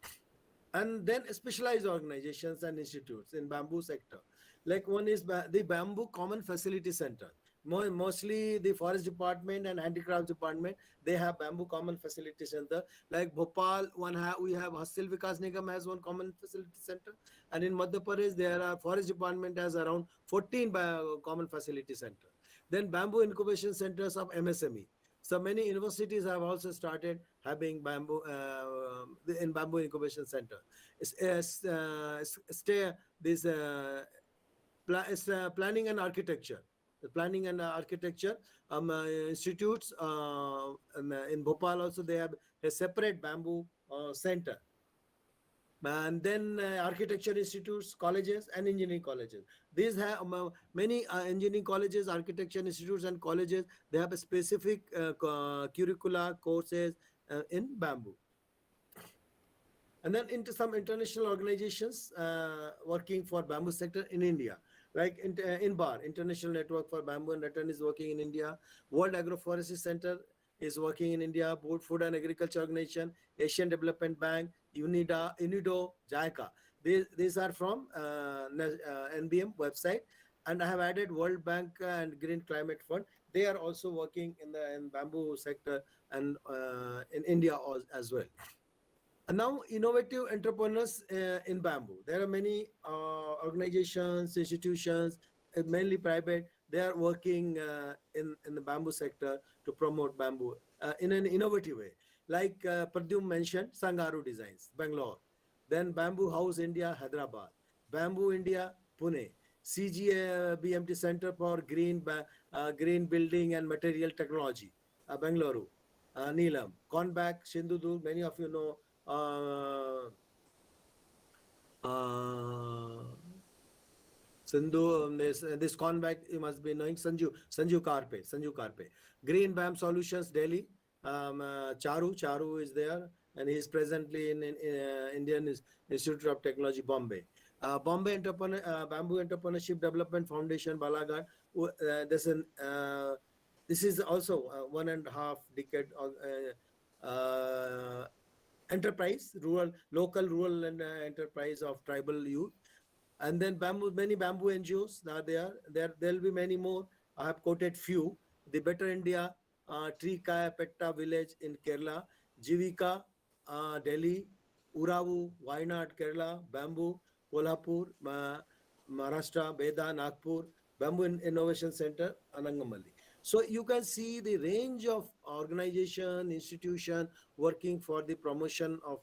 And then specialized organizations and institutes in bamboo sector. Like one is the Bamboo Common Facility Center. Mostly the Forest Department and Handicrafts Department, they have Bamboo Common Facility Center. Like Bhopal, we have Hastil Vikas Nigam has one Common Facility Center. And in Madhya Pradesh, there are Forest Department has around 14 Common Facility Center. Then Bamboo Incubation Centers of MSME. So many universities have also started having bamboo in Bamboo Incubation Center. planning and architecture. The planning and architecture institutes in Bhopal also they have a separate bamboo center. And then architecture institutes, colleges, and engineering colleges. These have many engineering colleges, architecture institutes, and colleges. They have a specific curricula courses in bamboo. And then into some international organizations working for bamboo sector in India, like INBAR, International Network for Bamboo and Rattan, is working in India. World Agroforestry Center is working in India. Food and Agriculture Organization, Asian Development Bank, UNIDO, JICA. These are from NBM website. And I have added World Bank and Green Climate Fund. They are also working in bamboo sector and in India as well. And now, innovative entrepreneurs in bamboo. There are many organizations, institutions, mainly private. They are working in the bamboo sector to promote bamboo in an innovative way. Like Pradyum mentioned, Sangaru Designs, Bangalore. Then Bamboo House India, Hyderabad. Bamboo India, Pune. CGBMT Center for Green Building and Material Technology, Bangalore. Neelam. Conback, Sindhudur, many of you know. Sindhu, this convac you must be knowing. Sanju Karpe. Green BAM Solutions, Delhi. Charu is there, and he is presently in Indian Institute of Technology, Bombay. Bombay Bamboo Entrepreneurship Development Foundation, Balaghat. This is also 1.5 decade enterprise, local rural and enterprise of tribal youth. And then many bamboo NGOs are there. There'll be many more. I have quoted few. The Better India, Tree Kaya Petta village in Kerala, Jivika, Delhi, Uravu, Wayanad, Kerala, Bamboo, Kolhapur, Maharashtra, Beda, Nagpur, Bamboo Innovation Center, Anangamalli. So you can see the range of organization, institution working for the promotion of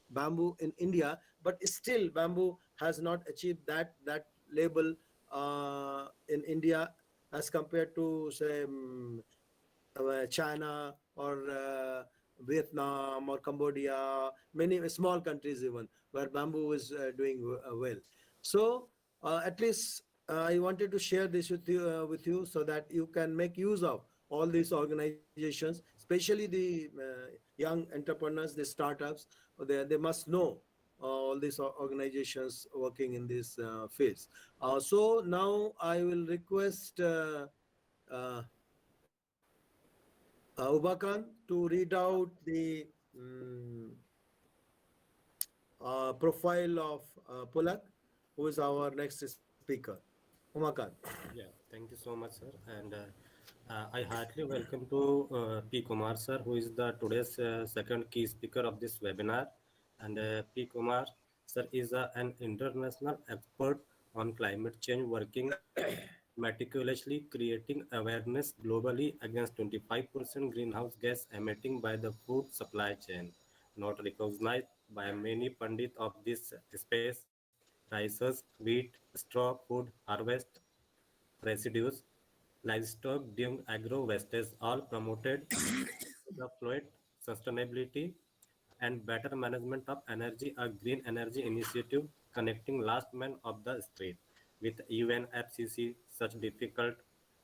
bamboo in India, but still bamboo has not achieved that label in India as compared to say China or Vietnam or Cambodia, many small countries even where bamboo is doing well. So at least I wanted to share this with you so that you can make use of all these organizations, especially the young entrepreneurs, the startups. They must know all these organizations working in this fields. So now I will request uh, Ubakan to read out the profile of Pulak, who is our next speaker. Umakan. Yeah, thank you so much, sir. And I heartily welcome to P. Kumar, sir, who is the today's second key speaker of this webinar. And P. Kumar, sir, is an international expert on climate change, working meticulously creating awareness globally against 25% greenhouse gas emitting by the food supply chain, not recognized by many pundit of this space. Rices, wheat, straw, food, harvest, residues, livestock, dung, agro wastes, all promoted the fluid sustainability and better management of energy, a green energy initiative connecting last man of the street with UNFCCC, such difficult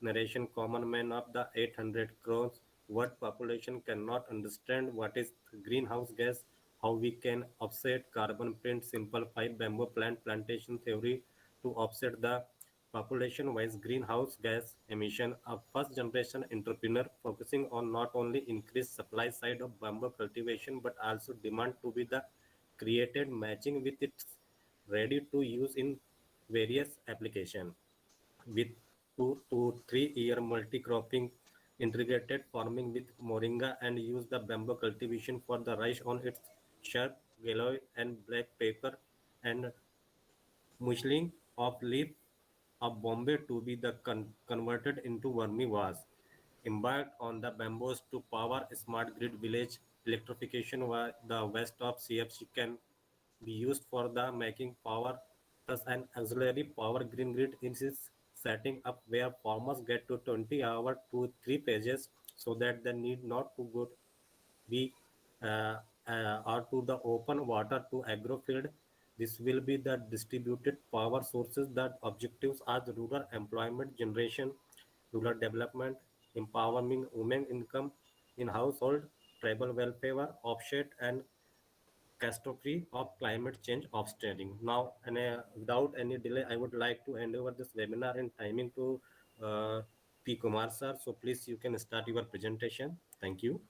narration common man of the 800 crores world population cannot understand what is greenhouse gas, how we can offset carbon print, simplify bamboo plant plantation theory to offset the population-wise greenhouse gas emission, a first-generation entrepreneur focusing on not only increased supply side of bamboo cultivation but also demand to be the created matching with its ready to use in various application with 2 to 3 year multi-cropping integrated farming with moringa and use the bamboo cultivation for the rice on its sharp yellow and black pepper and mushling of leaf of Bombay to be the converted into vermi was embarked on the bamboos to power smart grid village electrification where the west of CFC can be used for the making power Thus, an auxiliary power green grid is setting up where farmers get to 20 hours to 3 pages so that they need not to go be or to the open water to agro field. This will be the distributed power sources. That objectives are the rural employment generation, rural development, empowering women income in household, tribal welfare, offset, and catastrophe of climate change offsetting. Now, and without any delay, I would like to hand over this webinar and timing to P. Kumar sir. So please, you can start your presentation. Thank you.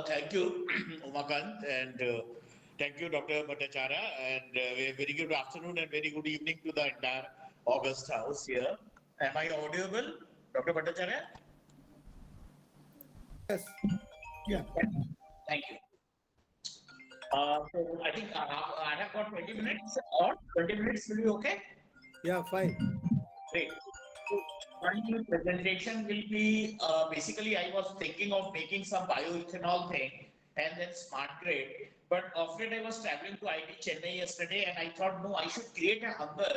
Thank you, Umakant, and thank you, Dr. Bhattacharya, and a very good afternoon and very good evening to the entire August House here. Am I audible, Dr. Bhattacharya? Yes. Yeah. Thank you. So I think I have got 20 minutes or 20 minutes will be okay? Yeah, fine. Great. So my presentation will be basically I was thinking of making some bioethanol thing and then smart grid. But after I was traveling to IIT Chennai yesterday and I thought no, I should create a hunger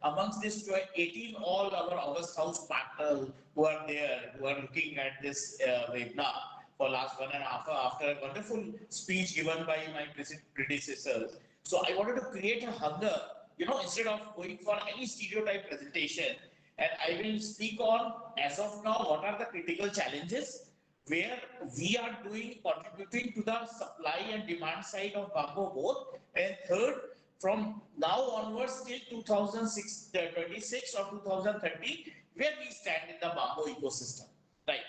amongst these 18 all our August House partners who are there, who are looking at this webinar for last 1.5 hours after a wonderful speech given by my predecessors. So I wanted to create a hunger, instead of going for any stereotype presentation, and I will speak on, as of now, what are the critical challenges where we are contributing to the supply and demand side of bamboo both, and third, from now onwards till 2026 or 2030, where we stand in the bamboo ecosystem. Right.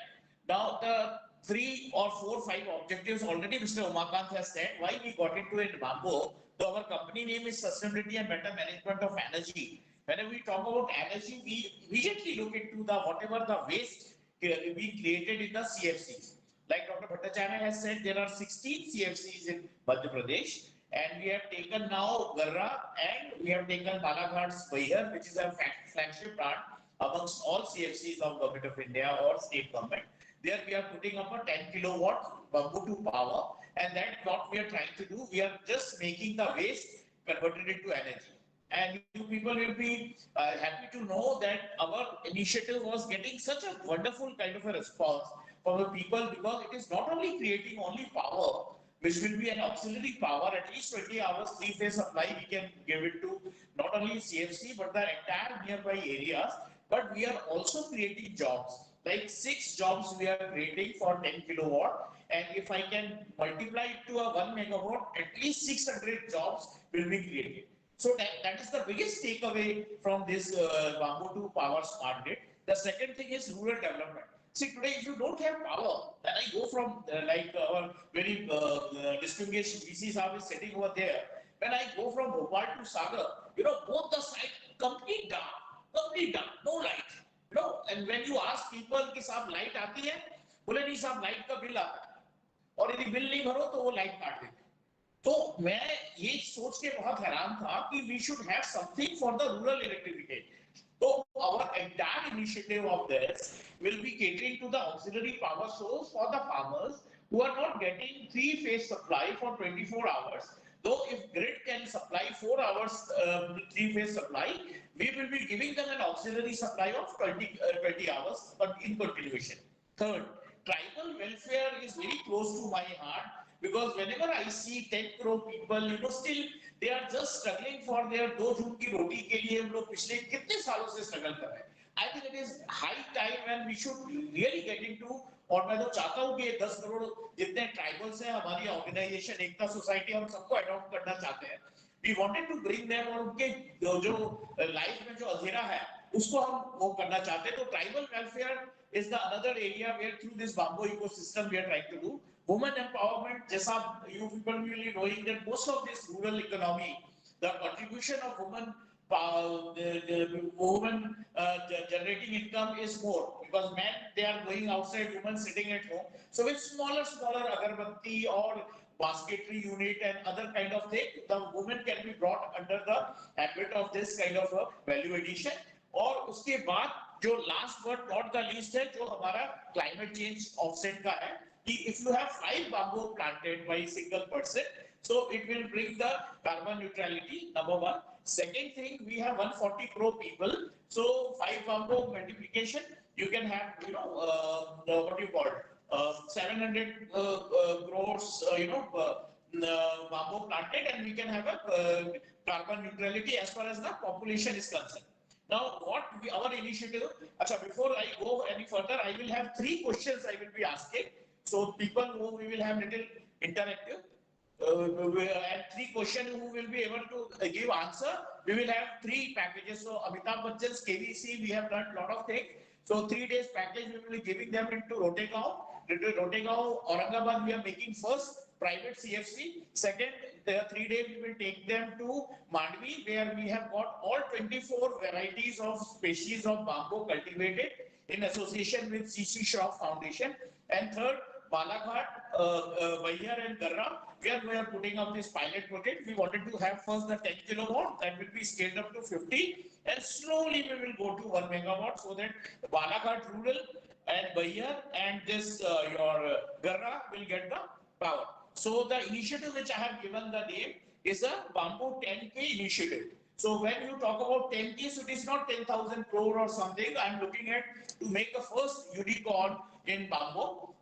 Now, the 3 or 4, 5 objectives already Mr. Umakant has said why we got into it bamboo. So our company name is Sustainability and Better Management of Energy. Whenever we talk about energy, we immediately look into the whatever the waste we created in the CFCs. Like Dr. Bhattacharya has said, there are 16 CFCs in Madhya Pradesh, and we have taken now Garra and we have taken Balaghat's Baihar, which is a flagship plant amongst all CFCs of Government of India or state government. There we are putting up a 10 kilowatt bamboo to power, and that's what we are trying to do. We are just making the waste converted into energy. And you people will be happy to know that our initiative was getting such a wonderful kind of a response from the people, because it is not only creating only power, which will be an auxiliary power, at least 20 hours three-phase supply we can give it to not only CFC but the entire nearby areas, but we are also creating jobs. Like 6 jobs we are creating for 10 kilowatt, and if I can multiply it to a 1 megawatt, at least 600 jobs will be created. So that is the biggest takeaway from this bamboo to power smart grid. The second thing is rural development. See, today if you don't have power, then I go from like our very distinguished VC Saab is sitting over there. When I go from Bhopal to Sagar, both the side complete dark, no light. And when you ask people कि साहब light आती है, बोले नहीं साहब light का bill आता है, और यदि बिल नहीं भरो तो वो light काट देते हैं. तो मैं ये सोच के बहुत हैरान था कि we should have something for the rural electrification. So our entire initiative of this will be catering to the auxiliary power source for the farmers who are not getting three-phase supply for 24 hours. Though if grid can supply 4 hours three-phase supply, we will be giving them an auxiliary supply of 20 hours in continuation. Third, tribal welfare is very close to my heart, because whenever I see 10 crore people, still they are just struggling for their दो जून की रोटी के लिए हम लोग पिछले कितने सालों से struggle कर रहे हैं. I think it is high time when we should really get into, और मैं तो चाहता हूँ कि ये 10 करोड़ जितने ट्राइबल्स हैं हमारी ऑर्गेनाइजेशन एकता सोसाइटी हम सबको अडॉप्ट करना चाहते हैं. We wanted to bring them, और उनके जो लाइफ में जो अंधेरा है उसको हम वो करना चाहते हैं. तो tribal welfare is the another area where through this bamboo ecosystem we are trying to do. Women empowerment, जैसा you people will be knowing that most of this rural economy, the contribution of women the women generating income is more, because men they are going outside, women sitting at home. So with smaller agarbatti or basketry unit and other kind of thing, the women can be brought under the habit of this kind of a value addition. और उसके बाद जो last but not the least है, जो हमारा climate change offset का है, if you have 5 bamboo planted by a single person, so it will bring the carbon neutrality, number one. Second thing, we have 140 crore people, so 5 bamboo multiplication, you can have, what do you call it? 700 crores, bamboo planted, and we can have a carbon neutrality as far as the population is concerned. Now, our initiative, before I go any further, I will have 3 questions I will be asking. So people who we will have little interactive, and 3 questions who will be able to give answer. We will have 3 packages. So Amitabh Bachchan's KVC, we have done a lot of things. So 3 days package we will be giving them into Rotegaon. Rotegaon, Aurangabad, we are making first private CFC. Second, the 3 days we will take them to Mandvi, where we have got all 24 varieties of species of bamboo cultivated in association with CC Shroff Foundation. And third, Balaghat, Baiyar and Garra, where we are putting up this pilot project. We wanted to have first the 10 kilowatt, that will be scaled up to 50, and slowly we will go to 1 megawatt, so that Balaghat rural and Baiyar and this your Garra will get the power. So the initiative which I have given the name is a Bamboo 10K initiative. So when you talk about 10K, so it is not 10,000 crore or something. I am looking at to make the first unicorn in bamboo,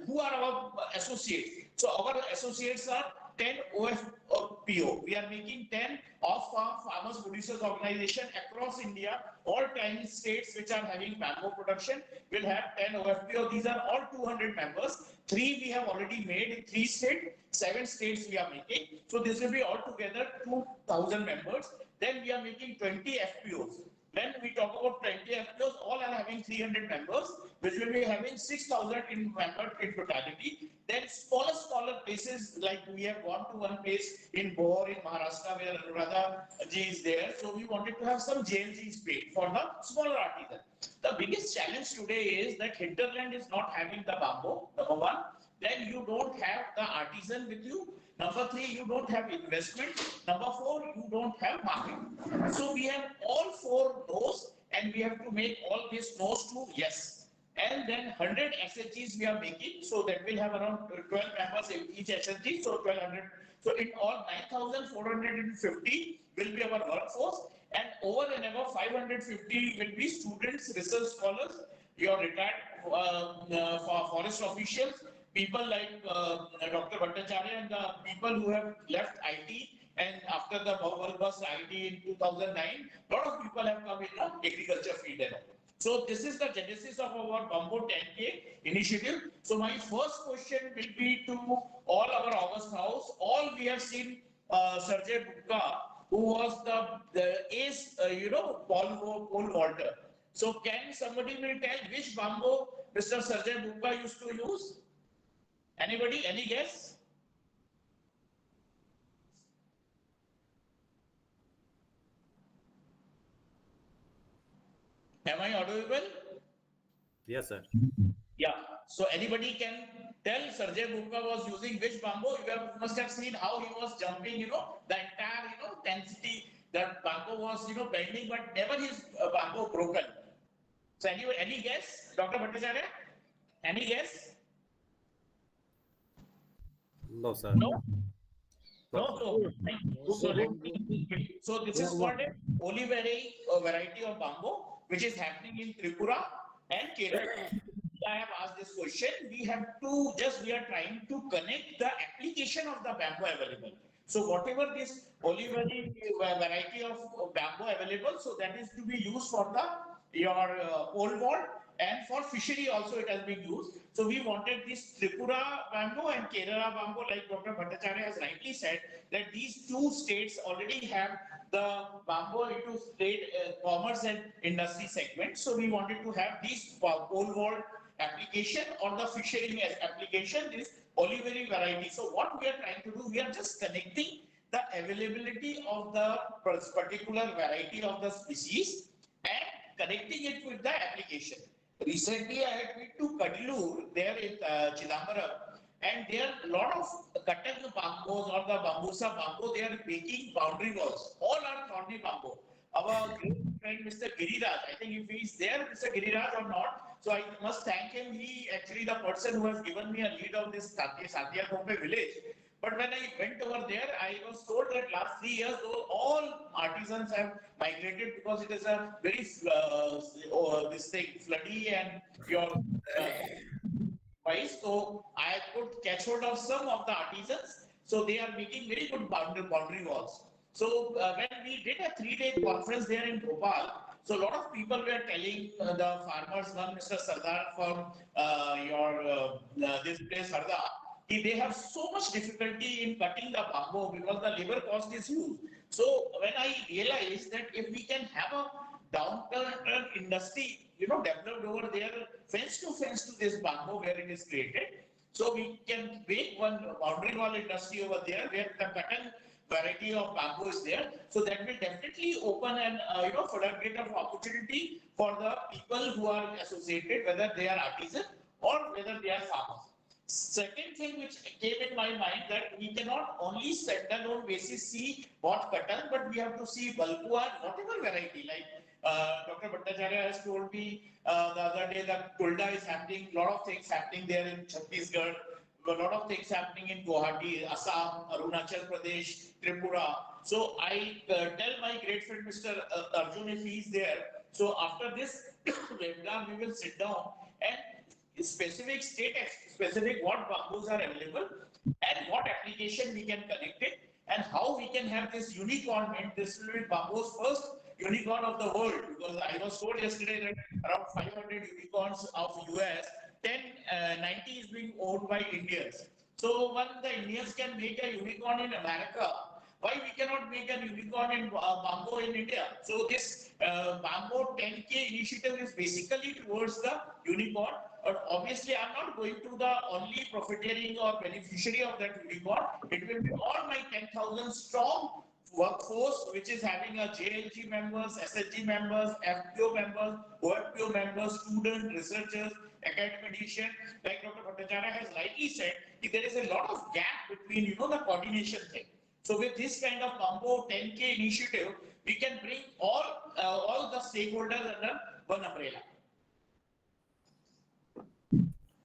who are our associates. So our associates are 10 OFPO. We are making 10 off-farm farmers producers organization across India. All 10 states which are having bamboo production will have 10 OFPO. These are all 200 members. 3 we have already made in 3 states. 7 states we are making. So this will be altogether 2,000 members. Then we are making 20 FPOs. When we talk about 20 FPOs, all are having 300 members, which will be having 6,000 members in totality. Then smaller places, like we have gone to one place in Bhopal in Maharashtra where Radha Ji is there. So we wanted to have some JLGs paid for the smaller artisan. The biggest challenge today is that hinterland is not having the bamboo, number one. Then you don't have the artisan with you. Number 3, you don't have investment. Number 4, you don't have market. So we have all 4 no's, and we have to make all these no's to yes. And then 100 SHGs we are making, so that will have around 12 members in each SHG, so 1200. So in all, 9,450 will be our workforce, and over and above 550 will be students, research scholars, your retired forest officials, people like Dr. Bhattacharya, and the people who have left IT, and after the Bhopal bus IT in 2009, a lot of people have come in the agriculture field and all. So this is the genesis of our Bamboo 10K initiative. So my first question will be to all our August House. All we have seen Rj Rao, who was the ace, pole vaulter. So can somebody will tell which bamboo Mr. Rj Rao used to use? Anybody? Any guess? Am I audible? Yes, sir. Yeah. So anybody can tell Rj Rao was using which bamboo? You must have seen how he was jumping, the entire, density, that bamboo was, bending, but never his bamboo broken. So anyway, any guess? Dr. Bhattacharya? Any guess? No, sir. No? No, so this is called a oliveri variety of bamboo, which is happening in Tripura and Kerala. I have asked this question. We are trying to connect the application of the bamboo available. So whatever this oliveri variety of bamboo available, so that is to be used for your pole vault, and for fishery also it has been used. So we wanted this Tripura bamboo and Kerala bamboo, like Dr. Bhattacharya has rightly said, that these 2 states already have the bamboo into state commerce and industry segment. So we wanted to have these pole vault application or the fishery application, this oliveri variety. So what we are trying to do, we are just connecting the availability of the particular variety of the species and connecting it with the application. Recently, I had been to Kadilur, there in Chidambaram, and there are a lot of Katak bamboos or the bambusa bamboo, they are making boundary walls. All are thorny bamboo. Our great friend Mr. Giriraj, I think if he is there, Mr. Giriraj or not, So I must thank him. He actually the person who has given me a lead of this Satya Khompe village. But when I went over there, I was told that last 3 years, all artisans have migrated because it is a very this thing floody and your wise. So I could catch hold of some of the artisans. So they are making very good boundary walls. So when we did a 3-day conference there in Bhopal, so a lot of people were telling the farmers, one Mr. Sardar from this place, Harda, they have so much difficulty in cutting the bamboo because the labor cost is huge. So when I realized that if we can have a downturn industry, developed over there, fence to this bamboo where it is created, so we can make one boundary wall industry over there where the cotton variety of bamboo is there. So that will definitely open an floodgate of opportunity for the people who are associated, whether they are artisan or whether they are farmers. Second thing which came in my mind that we cannot only standalone basis see what cotton, but we have to see balpua, whatever variety. Like Dr. Bhattacharya has told me the other day that Tulda is happening, a lot of things happening there in Chhattisgarh, a lot of things happening in Guwahati, Assam, Arunachal Pradesh, Tripura. So I tell my great friend Mr. Arjun if he is there. So after this webinar, we will sit down and specific specific what bamboos are available and what application we can connect it and how we can have this unicorn mint. This will be bamboo's first unicorn of the world, because I was told yesterday that around 500 unicorns of US, 90 is being owned by Indians. So when the Indians can make a unicorn in America, why we cannot make a unicorn in bamboo in India? So this bamboo 10K initiative is basically towards the unicorn. But obviously, I'm not going to the only profiteering or beneficiary of that unicorn. It will be all my 10,000 strong workforce, which is having a JLG members, SSG members, FPO members, OFPO members, students, researchers, academicians. Like Dr. Bhattacharya has rightly said, there is a lot of gap between, the coordination thing. So with this kind of combo 10K initiative, we can bring all the stakeholders under one umbrella.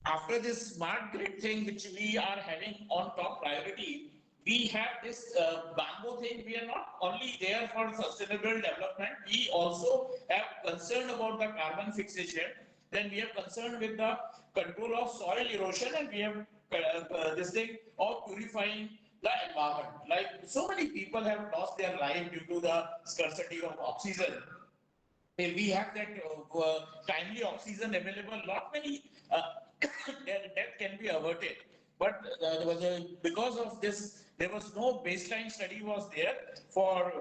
After this smart grid thing, which we are having on top priority, we have this bamboo thing. We are not only there for sustainable development, we also have concern about the carbon fixation. Then we are concerned with the control of soil erosion, and we have this thing of purifying the environment. Like so many people have lost their life due to the scarcity of oxygen. If we have that timely oxygen available, not many death can be averted. But there was because of this, there was no baseline study was there for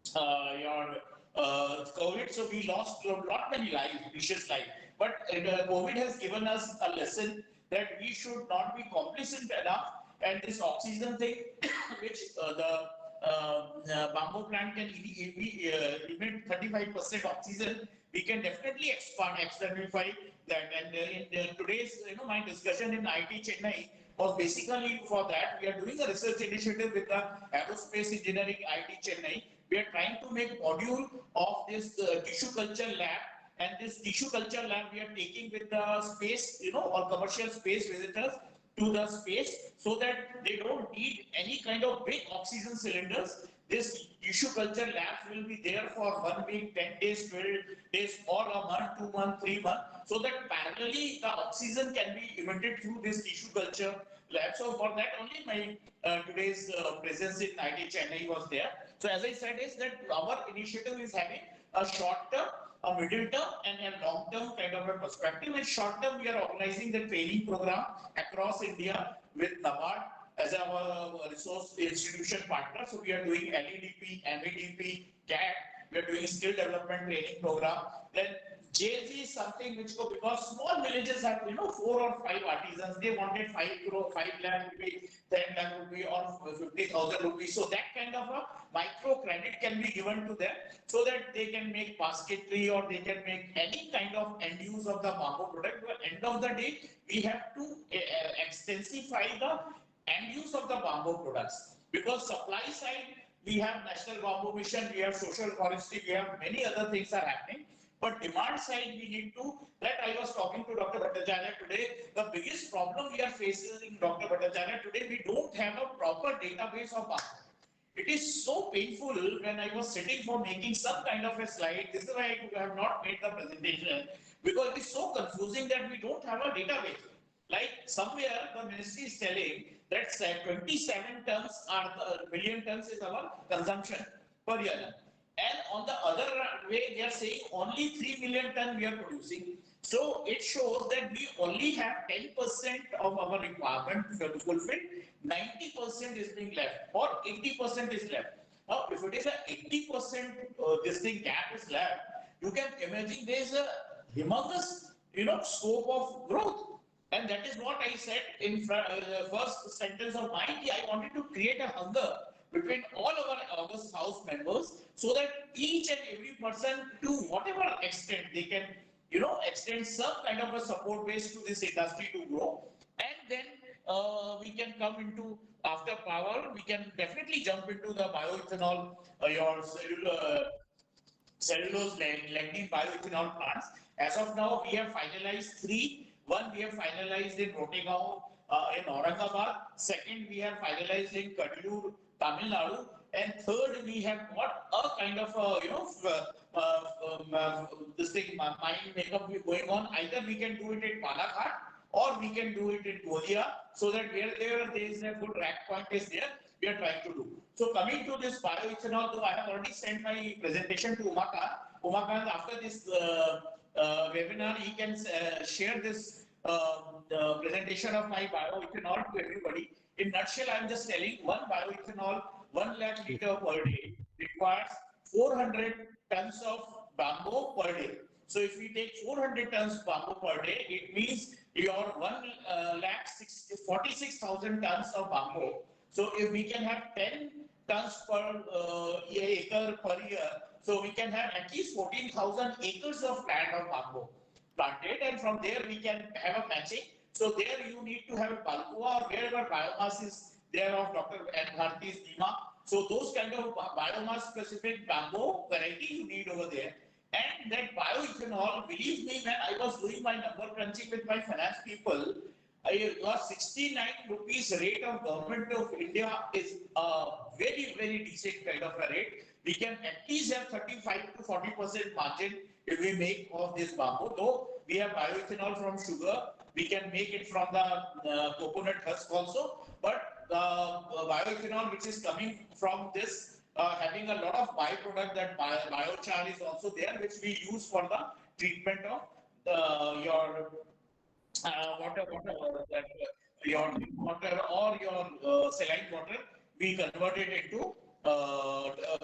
your COVID, so we lost not many lives, precious lives. But COVID has given us a lesson that we should not be complacent enough, and this oxygen thing, which the bamboo plant can emit 35% oxygen, we can definitely externify that. And in today's, my discussion in IT Chennai was basically for that. We are doing a research initiative with the Aerospace Engineering IT Chennai. We are trying to make module of this tissue culture lab. And this tissue culture lab we are taking with the space, or commercial space visitors to the space, so that they don't need any kind of big oxygen cylinders. This tissue culture labs will be there for 1 week, 10 days, 12 days, or a month, 2 months, 3 months, so that parallelly the oxygen can be emitted through this tissue culture lab. So for that only my today's presence in IT Chennai was there. So as I said is that our initiative is having a short term, a middle term, and a long term kind of a perspective. In short term, we are organizing the training program across India with NABARD as our resource institution partner. So we are doing LEDP, MEDP, CAT. We are doing skill development training program. Then JLG is something which because small villages have 4 or 5 artisans, they wanted 5 lakh rupee, 10 lakh rupee, or 50,000 rupees. So that kind of a micro credit can be given to them, so that they can make basketry or they can make any kind of end use of the bamboo product. But end of the day, we have to extensify the end use of the bamboo products, because supply side we have National Bamboo Mission, we have social forestry, we have many other things are happening. But demand side, we need to, that I was talking to Dr. Bhattacharya today, the biggest problem we are facing, Dr. Bhattacharya, today, we don't have a proper database of bamboo. It is so painful when I was sitting for making some kind of a slide. This is why I have not made the presentation, because it is so confusing that we don't have a database. Like somewhere the ministry is telling that 27 tons are the million tons is our consumption per year. And on the other way, they are saying only 3 million ton we are producing. So it shows that we only have 10% of our requirement to fulfill, 90% is being left, or 80% is left. Now, if it is a 80% this thing gap is left, you can imagine there is a humongous, scope of growth. And that is what I said in the first sentence of my key. I wanted to create a hunger between all our August House members, so that each and every person, to whatever extent they can, extend some kind of a support base to this industry to grow. And then we can come into, after power, we can definitely jump into the bioethanol, your cellulose lignin bioethanol plants. As of now, we have finalized 3. One we have finalized in Rotegaon in Aurangabad. Second, we have finalized in Kadalur, Tamil Nadu. And third, we have got a kind of this thing, mine makeup going on. Either we can do it in Palaghat, or we can do it in Golia, so that wherever there is a good rack point is there, we are trying to do. So coming to this bioethanol, though I have already sent my presentation to Umakant. Umakant, after this webinar, he can share this presentation of my bioethanol to everybody. In nutshell, I am just telling, one bioethanol, 1 lakh liter per day requires 400 tons of bamboo per day. So if we take 400 tons bamboo per day, it means your 1 lakh 46,000 tons of bamboo. So if we can have 10 tons per acre per year, so we can have at least 14,000 acres of land of bamboo planted, and from there we can have a matching. So there you need to have a balcua, or wherever biomass is there of Dr. N. Bharti's Nima. So those kind of biomass specific bamboo variety you need over there. And that bioethanol, believe me, when I was doing my number crunching with my finance people, I got 69 rupees rate of government of India is a very, very decent kind of a rate. We can at least have 35 to 40% margin if we make of this bamboo. Though we have bioethanol from sugar, we can make it from the coconut husk also. But bioethanol which is coming from this, having a lot of byproduct, that biochar is also there, which we use for the treatment of your water, that your water or your saline water, we convert it into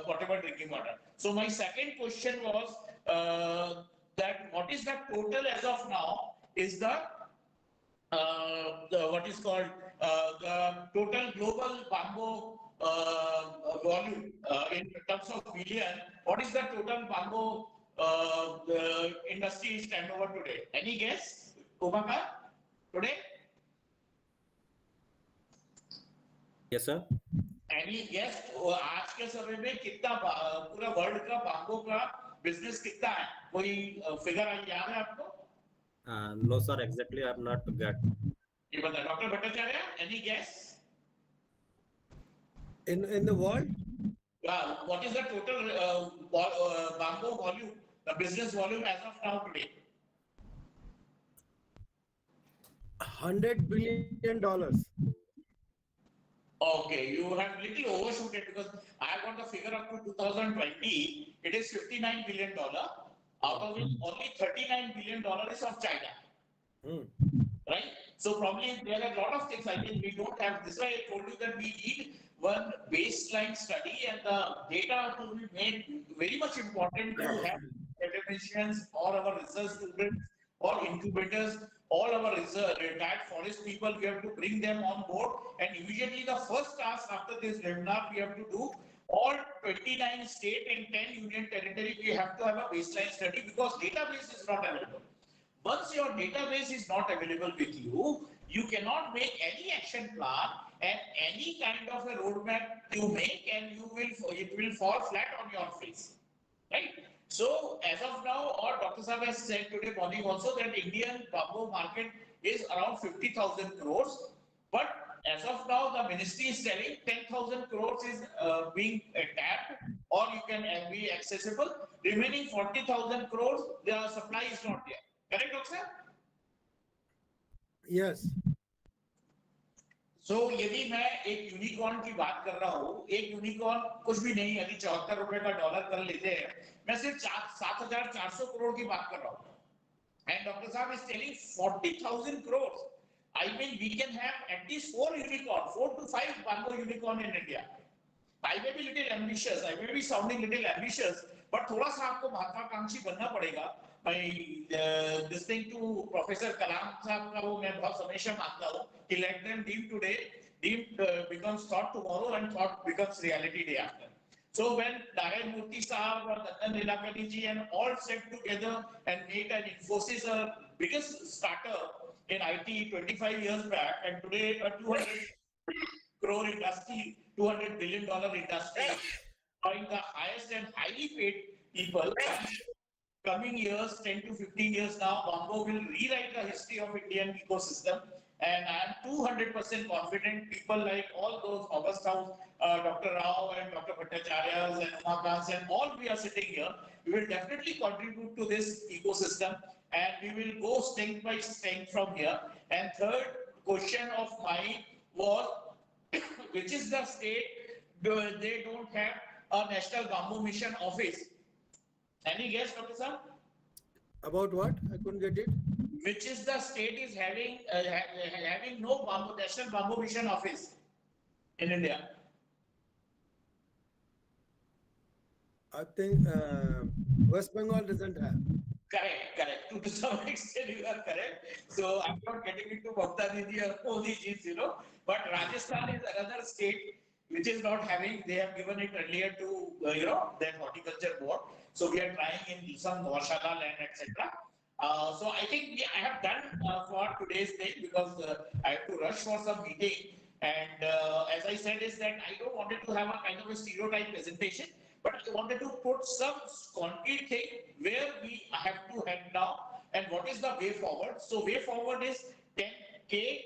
whatever drinking water. So my second question was that what is the total as of now is the what is called the total global bamboo volume in terms of billion. What is the total bamboo the industry is turnover today? Any guess, Umakant, today? Yes, sir. Any guess? आज के समय में कितना पूरा world का bamboo का business कितना है? कोई फिगर याद है आपको? No, sir. Exactly, I have not got. ये बता, doctor Bhattacharya, any guess? In the world? What is the total bamboo volume, the business volume as of now today? $100 billion. Okay, you have little overshoot it, because I got the figure up to 2020. It is $59 billion. Out of which only $39 billion is of China. Right? So probably there are a lot of things. I mean, we don't have this. Why I told you that we need one baseline study, and the data to be made very much important to have academicians or our research students or incubators, all our retired forest people. We have to bring them on board, and immediately the first task after this webinar we have to do. All 29 state and 10 union territory, we have to have a baseline study, because database is not available. Once your database is not available with you, you cannot make any action plan and any kind of a roadmap you make, and it will fall flat on your face, right? So as of now, or Dr. Saab has said today morning also that Indian bamboo market is around 50,000 crores. But as of now, the ministry is telling 10,000 crores is being tapped or you can be accessible. Remaining 40,000 crores, the supply is not there. Correct, Dr. Saab? Yes. सो यदि मैं एक unicorn की बात कर रहा हूँ, एक unicorn कुछ भी नहीं, यदि 74 रुपए का डॉलर कर लेते हैं, मैं सिर्फ 7,400 करोड़ की बात कर रहा हूँ. And Dr. Saab is telling 40,000 crores. I mean, we can have at least 4 unicorn, 4 to 5 bamboo unicorn in India. I may be little ambitious, I may be sounding little ambitious, but थोड़ा सा आपको महत्वाकांक्षी बनना पड़ेगा. Listening to Professor Kalam साहब का वो मैं बहुत हमेशा मानता हूँ कि let them dream today, dream becomes thought tomorrow and thought becomes reality day after. So when Narayan Murthy Sahab or Nandan Nilekani ji and all sat together and made an Infosys a biggest startup in IT 25 years back, and today a 200 crore industry, $200 billion industry, employing the highest and highly paid people. Coming years, 10 to 15 years now, bamboo will rewrite the history of Indian ecosystem. And I am 200% confident people like all those August House, Dr. Rao and Dr. Bhattacharya and Umakant and all we are sitting here, we will definitely contribute to this ecosystem and we will go strength by strength from here. And third question of mine was, which is the state they don't have a National Bamboo Mission office? Any guess, Dr. Sir? About what? I couldn't get it. Which is the state is having having no bamboo, National Bamboo Mission office in India? I think West Bengal doesn't have. Correct. To some extent, you are correct. So I'm not getting into Bhakta Nidhi or Modi ji's, but Rajasthan is another state which is not having. They have given it earlier to their horticulture board. So we are trying in some Goshala land, etc. So I think I have done for today's day because I have to rush for some meeting. And as I said, is that I don't wanted to have a kind of a stereotype presentation, but I wanted to put some concrete thing where we have to head now and what is the way forward. So way forward is 10K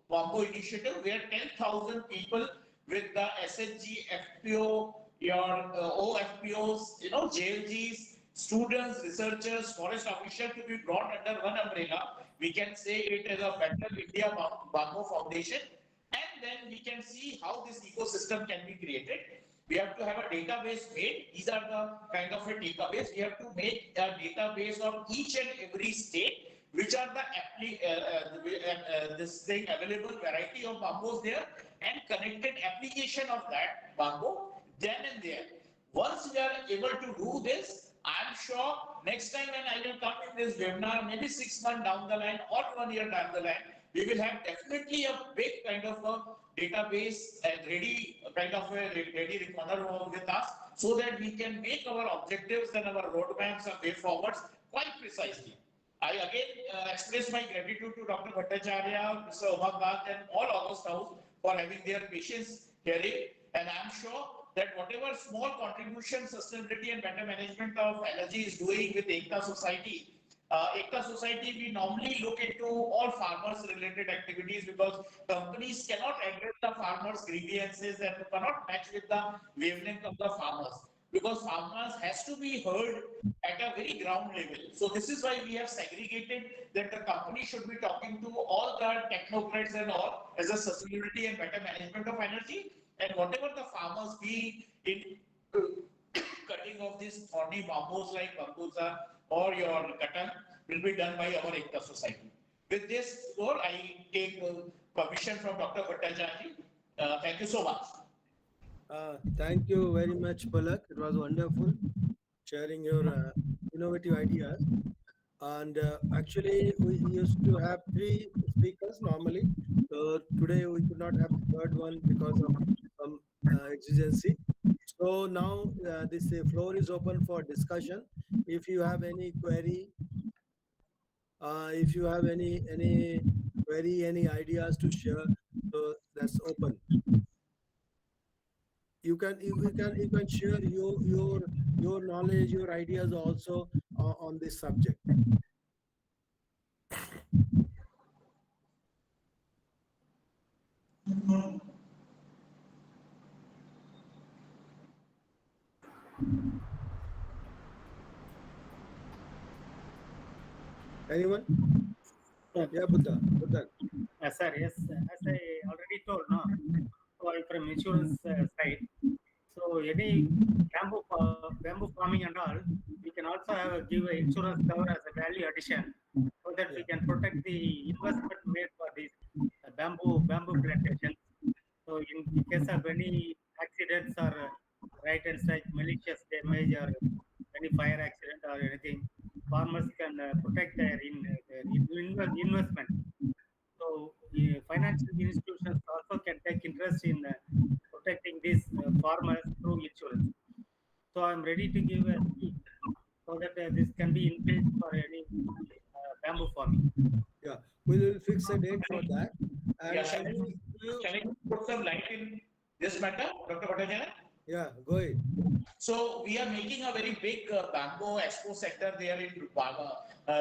Bamboo initiative where 10,000 people with the SHG, FPO, your OFPOs, JLGs, students, researchers, forest officials to be brought under one umbrella. We can say it as a Better India Bamboo Foundation, and then we can see how this ecosystem can be created. We have to have a database made. These are the kind of a database. We have to make a database of each and every state, which are the this thing available variety of bamboos there, and connected application of that bamboo then and there. Once we are able to do this, I'm sure next time when I will come in this webinar, maybe 6 months down the line or 1 year down the line, we will have definitely a big kind of a database and ready recorder with us so that we can make our objectives and our roadmaps and way forwards quite precisely. I again express my gratitude to Dr. Bhattacharya, Mr. Umakant and all August House for having their patience hearing, and I'm sure that whatever small contribution sustainability and better management of energy is doing with Ekta Society, we normally look into all farmers related activities because companies cannot address the farmers' grievances and cannot match with the wavelength of the farmers because farmers has to be heard at a very ground level. So this is why we have segregated that the company should be talking to all the technocrats and all as a sustainability and better management of energy, and whatever the farmers be in cutting of these thorny bamboos like bambusa or your cotton will be done by our Ekta Society. With this goal, I take permission from Dr. Bhattacharya. Thank you so much. Thank you very much, Palak. It was wonderful sharing your innovative ideas. And actually, we used to have 3 speakers normally. So today we could not have the third one because of some exigency. So now this floor is open for discussion. If you have any query, if you have any query, any ideas to share, so that's open. you can share your knowledge, your ideas also on this subject. Anyone? Yeah, Buddha. Sir, yes, as I already told, no. So I'm from insurance side. So any bamboo farming and all, we can also give a insurance cover as a value addition, so that we Yeah. can protect the investment made for these bamboo plantations. So in case of any accidents or right and strike malicious damage or any fire accident or anything, farmers can protect their investment. So financial institutions also can take interest in protecting these farmers through insurance. So I'm ready to give a speech so that this can be inbuilt for any bamboo farming. Yeah, we will fix a date for that. Yeah, And shall I put some light in this matter, Dr. Bhattacharya? yeah, go ahead. So we are making a very big bamboo expo center there in Baba.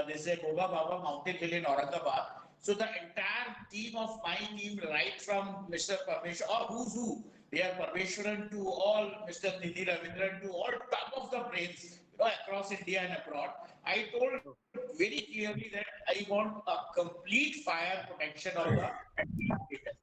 This is a Goga Baba Mountain Hill in Aurangabad. So the entire team of my team, right from Mr. Parmeshwar, or who's who, they are Parmeshwaran to all Mr. Nidhi Ravindran to all top of the brains, across India and abroad. I told very clearly that I want a complete fire protection of the.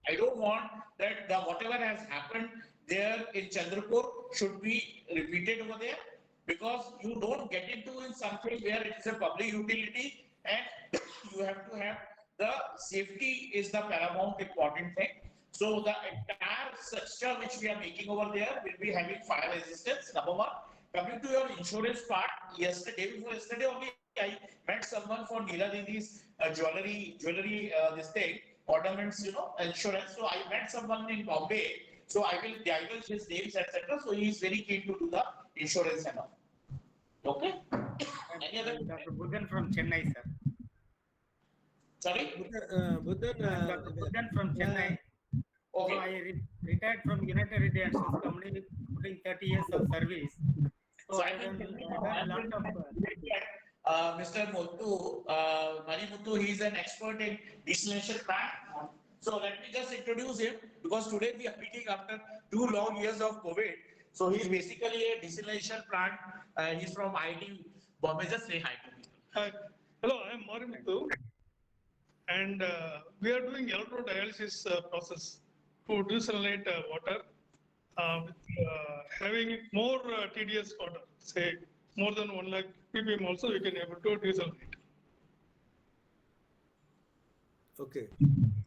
I don't want that the whatever has happened there in Chandrapur should be repeated over there, because you don't get into in something where it is a public utility and you have to have the safety is the paramount important thing. So the entire structure which we are making over there will be having fire resistance. Number one. Coming to your insurance part, before yesterday only, I met someone for Neela Didi's jewelry, this thing, ornaments, insurance. So I met someone in Bombay. So I will divulge his names, etc. So he is very keen to do the insurance and all. Okay. Any other? Dr. Budhan from Chennai, sir. Sorry. Buddha, I'm Dr. Budhan from Chennai. So Okay. I retired from United Redemption's Company, putting 30 years of service. So So I have done a lot of. Mr. Muthu, Mani Muthu, he is an expert in desalination plant. So let me just introduce him, because today we are meeting after 2 long years of COVID. So he's basically a desalination plant. He's from IIT Bombay. Just say hi to me. Hi. Hello, I am Marimuthu, and we are doing electrodialysis process to desalinate water with having more TDS water, say more than 1 lakh ppm also we can able to desalinate. okay.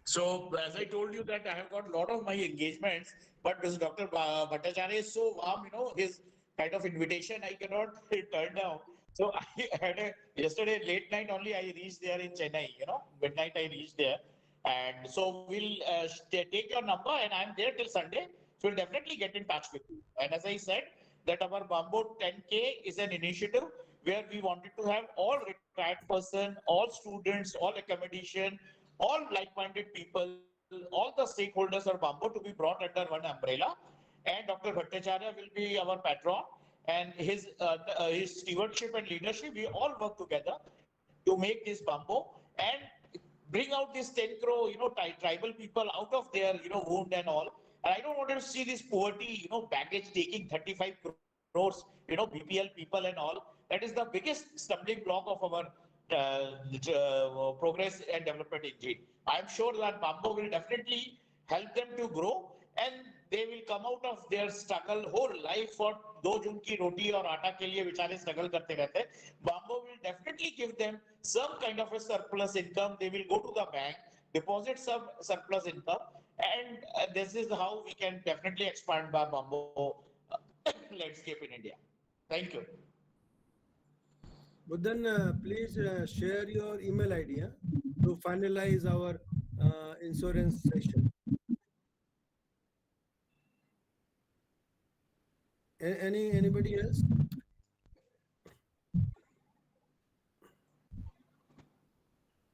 So as I told you that I have got a lot of my engagements, but this Dr. Bhattacharya is so warm, his kind of invitation I cannot turn down. So I had yesterday late night only I reached there in Chennai, midnight I reached there. And so we'll take your number and I'm there till Sunday. So we'll definitely get in touch with you. And as I said, that our Bamboo 10K is an initiative where we wanted to have all retired person, all students, all accommodation, all like-minded people, all the stakeholders of Bamboo to be brought under one umbrella. And Dr. Bhattacharya will be our patron, and his stewardship and leadership, we all work together to make this Bamboo and bring out this 10 crore, tribal people out of their, wound and all. And I don't want to see this poverty, baggage taking 35 crores, BPL people and all. That is the biggest stumbling block of our progress and development engine. I'm sure that Bamboo will definitely help them to grow, and they will come out of their struggle whole life for दो जून की रोटी और आटा के लिए बेचारे struggle करते रहते. Bamboo will definitely give them some kind of a surplus income. They will go to the bank, deposit some surplus income, and this is how we can definitely expand our Bamboo landscape in India. Thank you. Buddhan, please share your email ID to finalize our insurance session. Anybody else?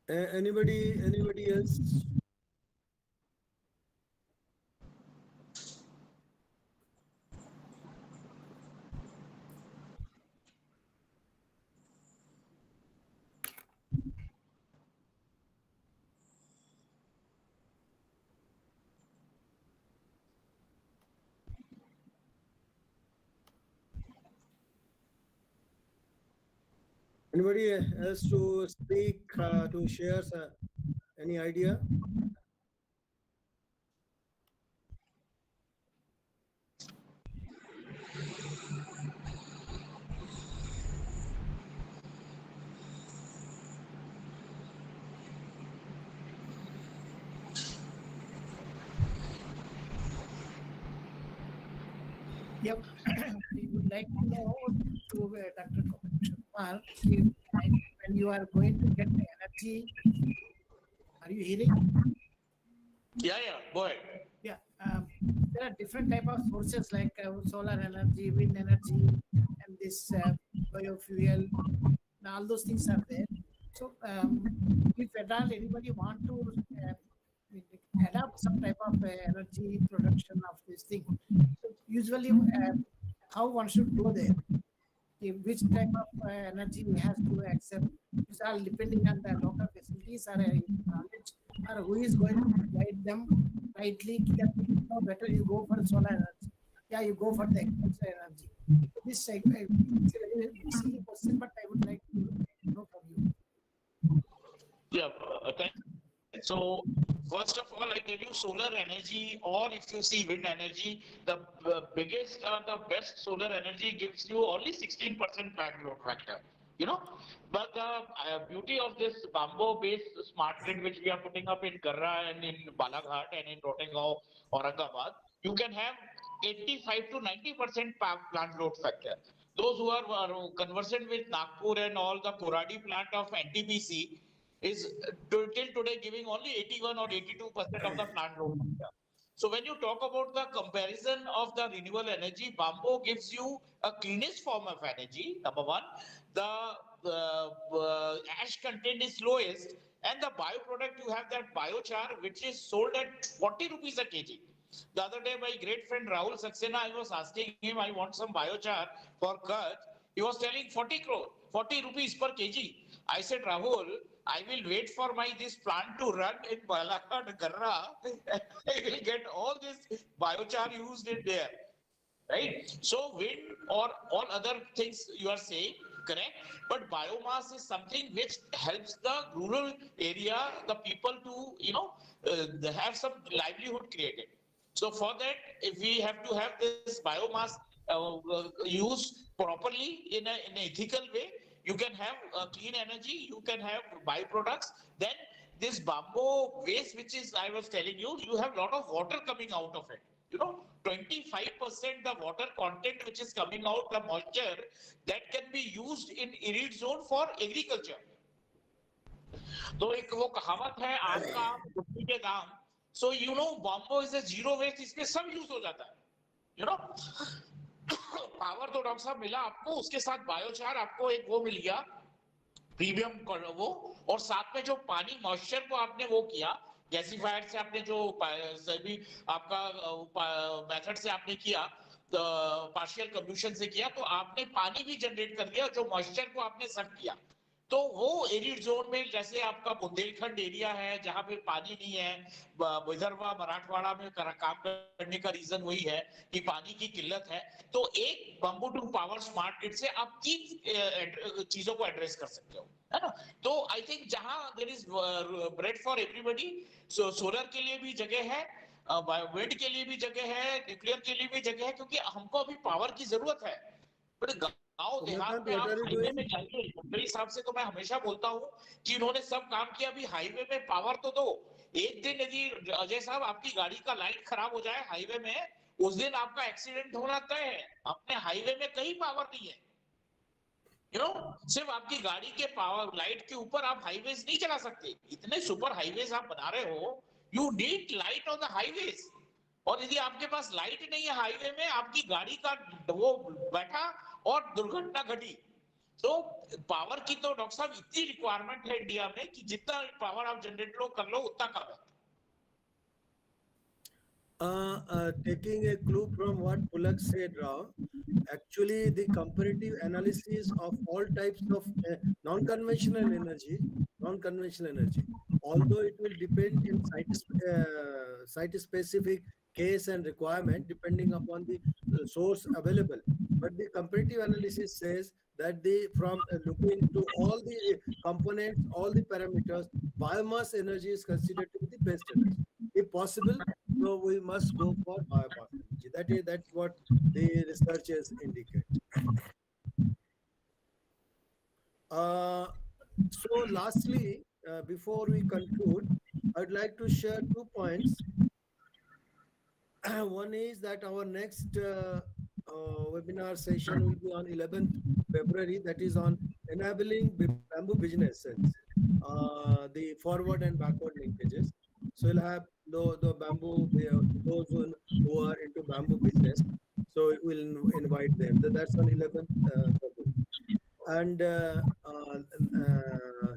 Anybody else? Anybody else to speak, to share any idea? Yep. We would like to know to Dr. Kumar, when you are going to get the energy, are you hearing? Yeah, go ahead. Yeah, there are different type of sources like solar energy, wind energy, and this biofuel. And all those things are there. So, if at all anybody want to adopt some type of energy production of this thing, so usually how one should go there? Which type of energy we have to accept? It's all depending on the local facilities or knowledge, or who is going to guide them rightly. That better you go for solar energy. Yeah, you go for the agricultural energy. This it's a very silly question, but I would like to know from you. Yeah, thanks. So, first of all, I tell you solar energy, or if you see wind energy, the biggest, the best solar energy gives you only 16% plant load factor. You know, but the beauty of this bamboo-based smart grid, which we are putting up in Garra and in Balaghat and in Rotengao, Aurangabad, you can have 85 to 90% plant load factor. Those who are conversant with Nagpur and all the Koradi plant of NTPC, is till today giving only 81 or 82% of the plant load factor. So when you talk about the comparison of the renewable energy, bamboo gives you a cleanest form of energy, number one. The ash content is lowest, and the byproduct you have that biochar, which is sold at 40 rupees a kg. The other day, my great friend Rahul Saxena, I was asking him, I want some biochar for Kutch. He was telling 40 rupees per kg. I said, Rahul, I will wait for my this plant to run in Balaghat, Garra. I will get all this biochar used in there. Right? So wind or all other things you are saying, correct? But biomass is something which helps the rural area, the people to, they have some livelihood created. So for that, if we have to have this biomass used properly in an ethical way, you can have clean energy, you can have byproducts. Then this bamboo waste, which is I was telling you, you have a lot of water coming out of it. 25% the water content which is coming out, the moisture that can be used in arid zone for agriculture. तो एक वो कहावत है आम का आम गुठली के दाम. So bamboo is a zero waste, इसमें सब यूज हो जाता है. पावर तो डॉक्टर साहब मिला आपको, उसके साथ बायोचार आपको एक वो मिल गया प्रीमियम वो, और साथ में जो पानी मॉइस्चर को आपने वो किया गैसिफायर से, आपने जो सभी आपका मेथड से आपने किया, पार्शियल कंब्यूशन से किया, तो आपने पानी भी जनरेट कर दिया, जो मॉइस्चर को आपने सक किया. तो वो एरिड जोन में, जैसे आपका बुंदेलखंड एरिया है जहां पे पानी नहीं है, विदर्भा मराठवाड़ा में काम करने का रीजन वही है कि पानी की किल्लत है. तो एक bamboo to power smart grid से आप 3 चीजों को एड्रेस कर सकते हो, है ना. तो आई थिंक जहां there is bread for everybody, solar के लिए भी जगह है, विंड के लिए भी जगह है, न्यूक्लियर के लिए भी जगह है, क्योंकि हमको अभी पावर की जरूरत है. बट गांव देहात में आप हाईवे में जाइए, मेरे हिसाब से तो मैं हमेशा बोलता हूं कि इन्होंने सब काम किया, अभी हाईवे में पावर तो दो. एक दिन यदि अजय साहब आपकी गाड़ी का लाइट खराब हो जाए हाईवे में, उस दिन आपका एक्सीडेंट होना तय है. अपने हाईवे में कहीं पावर नहीं है. सिर्फ आपकी गाड़ी के पावर लाइट के ऊपर आप हाईवेज नहीं चला सकते. इतने सुपर हाईवेज आप बना रहे हो, you need light on the highways. और यदि आपके पास लाइट नहीं है हाईवे में, आपकी गाड़ी का वो बैठा और दुर्घटना घटी. तो पावर की तो डॉक्टर साहब इतनी रिक्वायरमेंट है इंडिया में कि जितना पावर आप जनरेट कर लो उतना कम है. Taking a clue from what Pulak said, Rao, actually the comparative analysis of all types of non-conventional energy, although it will depend in site-specific case and requirement depending upon the source available. But the comparative analysis says that the from looking to all the components, all the parameters, biomass energy is considered to be the best energy. If possible, so we must go for biomass energy. That's what the researchers indicate. Uh, so lastly, before we conclude, I'd like to share 2 points. One is that our next webinar session will be on 11th February, that is on enabling bamboo businesses, the forward and backward linkages. So we'll have the bamboo, those who are into bamboo business. So we'll invite them. That's on 11th February. And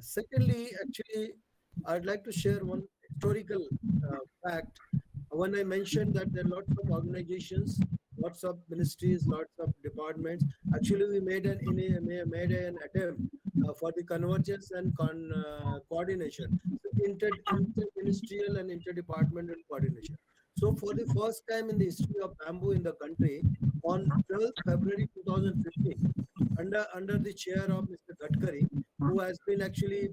secondly, actually, I'd like to share one historical fact. When I mentioned that there are lots of organizations, lots of ministries, lots of departments, actually we made an attempt for the convergence and coordination, so inter-ministerial and interdepartmental coordination. So for the first time in the history of bamboo in the country, on 12th February 2015, under the chair of Mr. Gadkari, who has been actually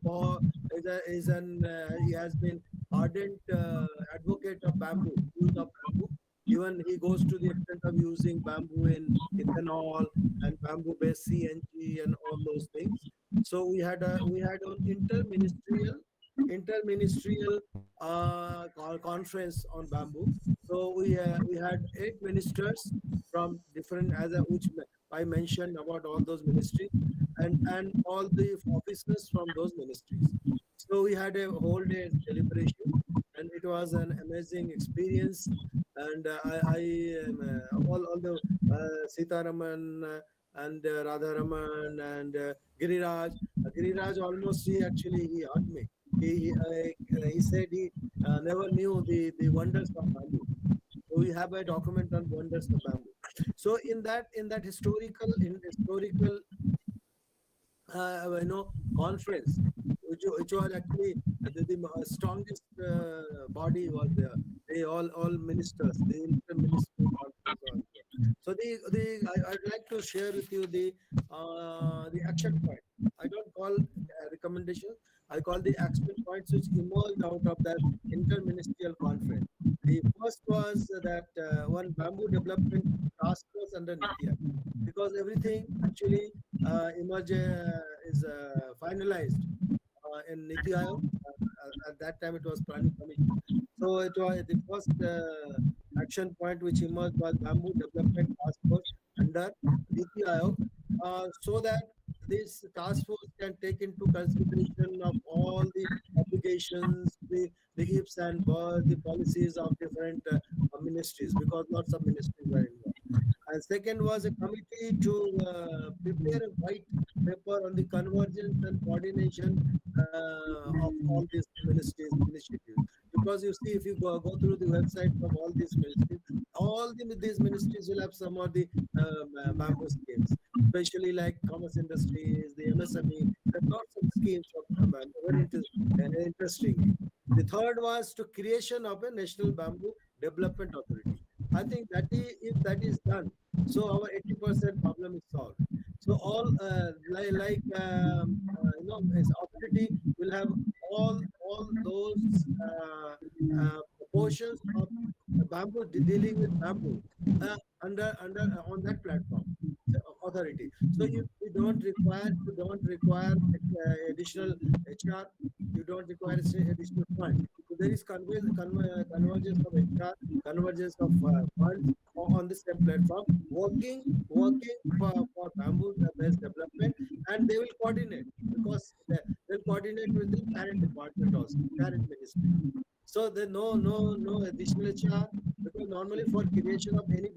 he has been ardent advocate of bamboo, use of bamboo. Even he goes to the extent of using bamboo in ethanol and bamboo-based CNG and all those things. So we had an interministerial conference on bamboo. So we had 8 ministers from different, which I mentioned about all those ministries, and all the officers from those ministries. So we had a whole day celebration, and it was an amazing experience. And all the Sitaraman and Radharaman and Giriraj. Giriraj almost he hugged me. He said he never knew the wonders of bamboo. So we have a document on wonders of bamboo. So in that historical conference, which was actually the strongest body was there. They all ministers, the inter-ministerial conference was there. So I'd like to share with you the action point. I don't call recommendations. I call the action points which emerged out of that inter-ministerial conference. The first was that one bamboo development task force under NITI Aayog, because everything actually is finalized in NITI Aayog. At that time, it was planning commission. So it was the first action point which emerged was bamboo development task force under NITI Aayog, so that this task force can take into consideration of all the obligations, the ifs and buts, the policies of different ministries, because lots of ministries were involved. And second was a committee to prepare a white paper on the convergence and coordination of all these ministries initiatives. Because you see, if you go through the website of all these ministries, these ministries will have some of the bamboo schemes, especially like commerce industries, the MSME. There are lots of schemes of very interesting. The third was to creation of a national bamboo development authority. I think that if that is done, so our 80% problem is solved. So all authority will have all those portions of bamboo dealing with bamboo under on that platform authority. So you don't require additional HR. You don't require additional funds. So there is convergence of HR, convergence of funds on the same platform, working for bamboo based development, and they will coordinate, because they'll coordinate with the parent department also, parent ministry. So there no additional HR, because normally for creation of any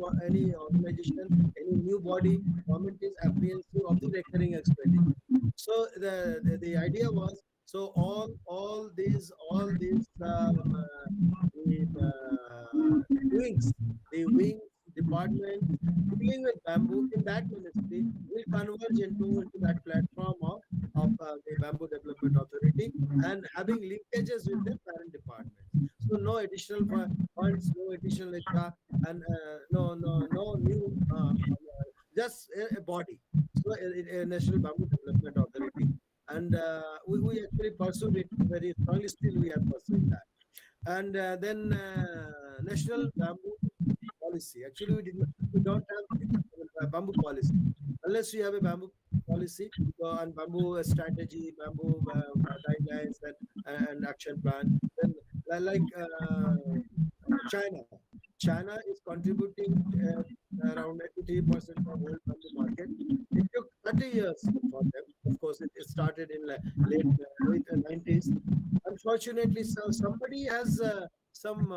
organization, any new body, government is apprehensive of the recurring expenditure. So the idea was, so all these the wings department dealing with bamboo in that ministry will converge into that platform of the Bamboo Development Authority, and having linkages with the parent departments. So no additional funds, no additional extra, and no new, just a body. So a National Bamboo Development Authority, and we actually pursued it very strongly. Still, we are pursuing that. And then National Bamboo Policy. Actually, we don't have a bamboo policy. Unless you have a bamboo policy, and bamboo strategy, bamboo guidelines, and action plan, then like China. China is contributing around 83% of world bamboo market. It took 30 years for them. Of course, it started in late 90s. Unfortunately, so somebody has some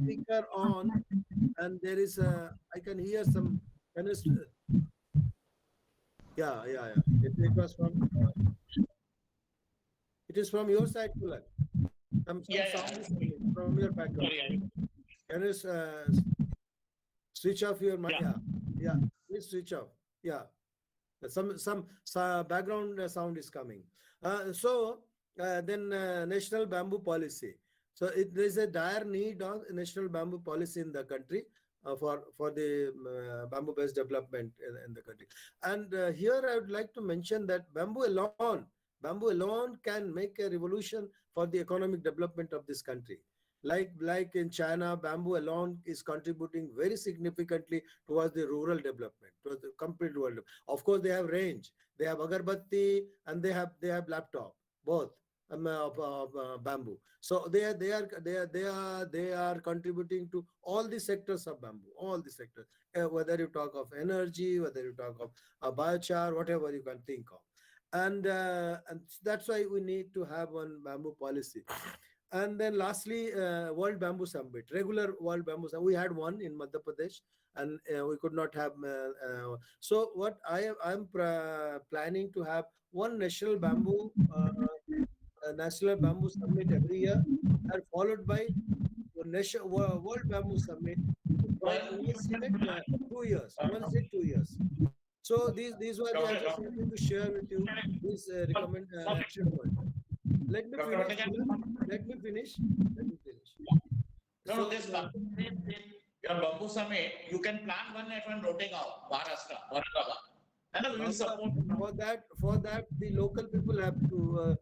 speaker on, and there is I can hear some. Can you, yeah. It was from. It is from your side, Pulak. Some Yeah, sound is yeah. coming from your background. Sorry, Can you switch off your mic? Yeah. Yeah. Please switch off. Yeah. Some background sound is coming. Then National Bamboo Policy. So there is a dire need of national bamboo policy in the country for the bamboo-based development in the country. And here I would like to mention that bamboo alone can make a revolution for the economic development of this country. Like in China, bamboo alone is contributing very significantly towards the rural development, towards the complete rural development. Of course, they have range, they have agarbatti, and they have laptop, both of bamboo. So they are contributing to all the sectors of bamboo, all the sectors. Whether you talk of energy, whether you talk of biochar, whatever you can think of, and that's why we need to have one bamboo policy. And then lastly, World Bamboo Summit, regular World Bamboo Summit. We had one in Madhya Pradesh, and we could not have. So what I'm planning to have one National Bamboo Summit every year, and followed by World Bamboo Summit once in 2 years. Once in 2 years. So these were I just wanted to share with you this recommend action point. Let me finish. Let me finish. No, this your Bamboo Summit, you can plan one at one Rotegao, Maharashtra, Aurangabad. And we will support. For that, the local people have to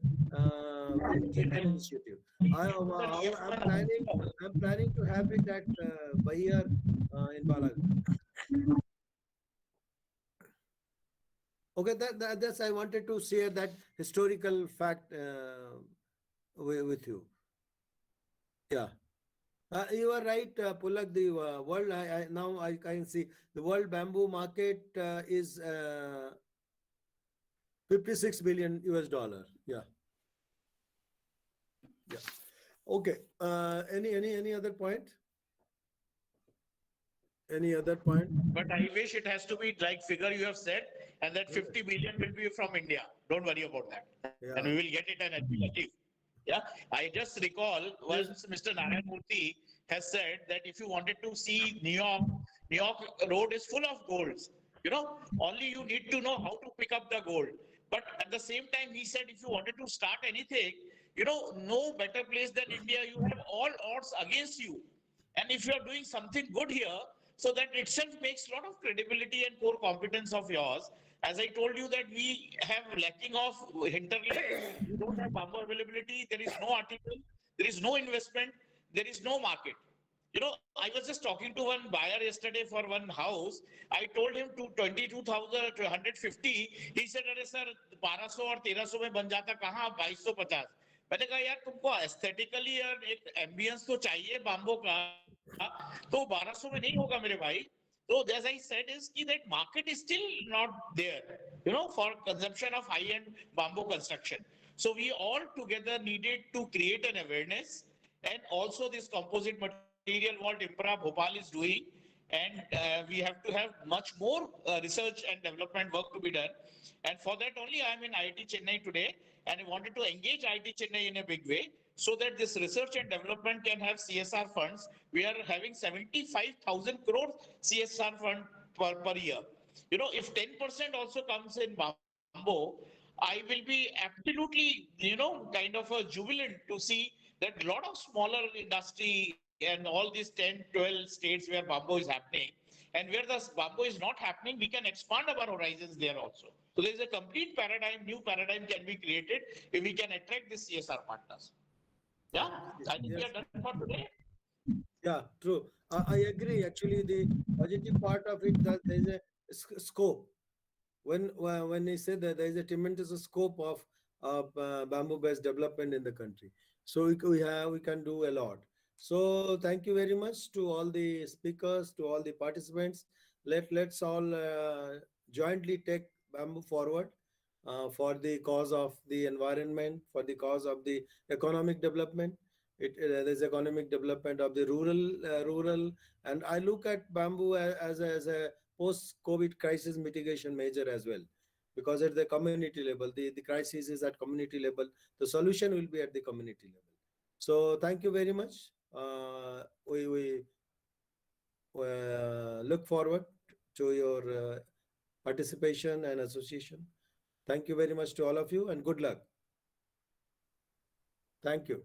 take an initiative. I'm planning to have it at Bahia in Balaghat. Okay, that's I wanted to share that historical fact with you. Yeah. You are right, Pulak. The world now I can see the world bamboo market is 56 billion US dollar. Yeah. Okay. Any other point? Any other point? But I wish it has to be like figure you have said, and that 50 billion will be from India. Don't worry about that. Yeah. And we will get it and it will achieve. Yeah. I just recall once Mr. Narayan Murthy has said that if you wanted to see New York road is full of golds. Only you need to know how to pick up the gold. But at the same time, he said if you wanted to start anything, no better place than India. You have all odds against you. And if you are doing something good here, so that itself makes a lot of credibility and core competence of yours. As I told you that we have lacking of hinterland, you don't have bamboo availability, there is no article, there is no investment, there is no market. I was just talking to one buyer yesterday for one house. I told him to 22,150. He said, "Arey sir, 1200 और 1300 में बन जाता कहाँ 2250." मैंने कहा यार तुमको aesthetically एक एम्बियंस तो चाहिए बाम्बो का, तो 1200 में नहीं होगा मेरे भाई. So as I said is that market is still not there, for consumption of high-end bamboo construction. So we all together needed to create an awareness, and also this composite material what Impra Bhopal is doing, and we have to have much more research and development work to be done. And for that only I am in IIT Chennai today, and I wanted to engage IIT Chennai in a big way, so that this research and development can have CSR funds. We are having 75,000 crore CSR fund per year. If 10% also comes in bamboo, I will be absolutely, kind of a jubilant to see that a lot of smaller industry and all these 10, 12 states where bamboo is happening, and where the bamboo is not happening, we can expand our horizons there also. So there is a complete paradigm, new paradigm can be created if we can attract these CSR partners. Yeah, I think we Yes. are done for today. Yeah, true. I agree. Actually, the positive part of it, that there is a scope. When he said that there is a tremendous scope of bamboo-based development in the country, so we can do a lot. So thank you very much to all the speakers, to all the participants. Let's all jointly take bamboo forward for the cause of the environment, for the cause of the economic development. There's economic development of the rural, and I look at bamboo as a post-COVID crisis mitigation measure as well, because at the community level, the crisis is at community level. The solution will be at the community level. So thank you very much. We look forward to your participation and association. Thank you very much to all of you, and good luck. Thank you.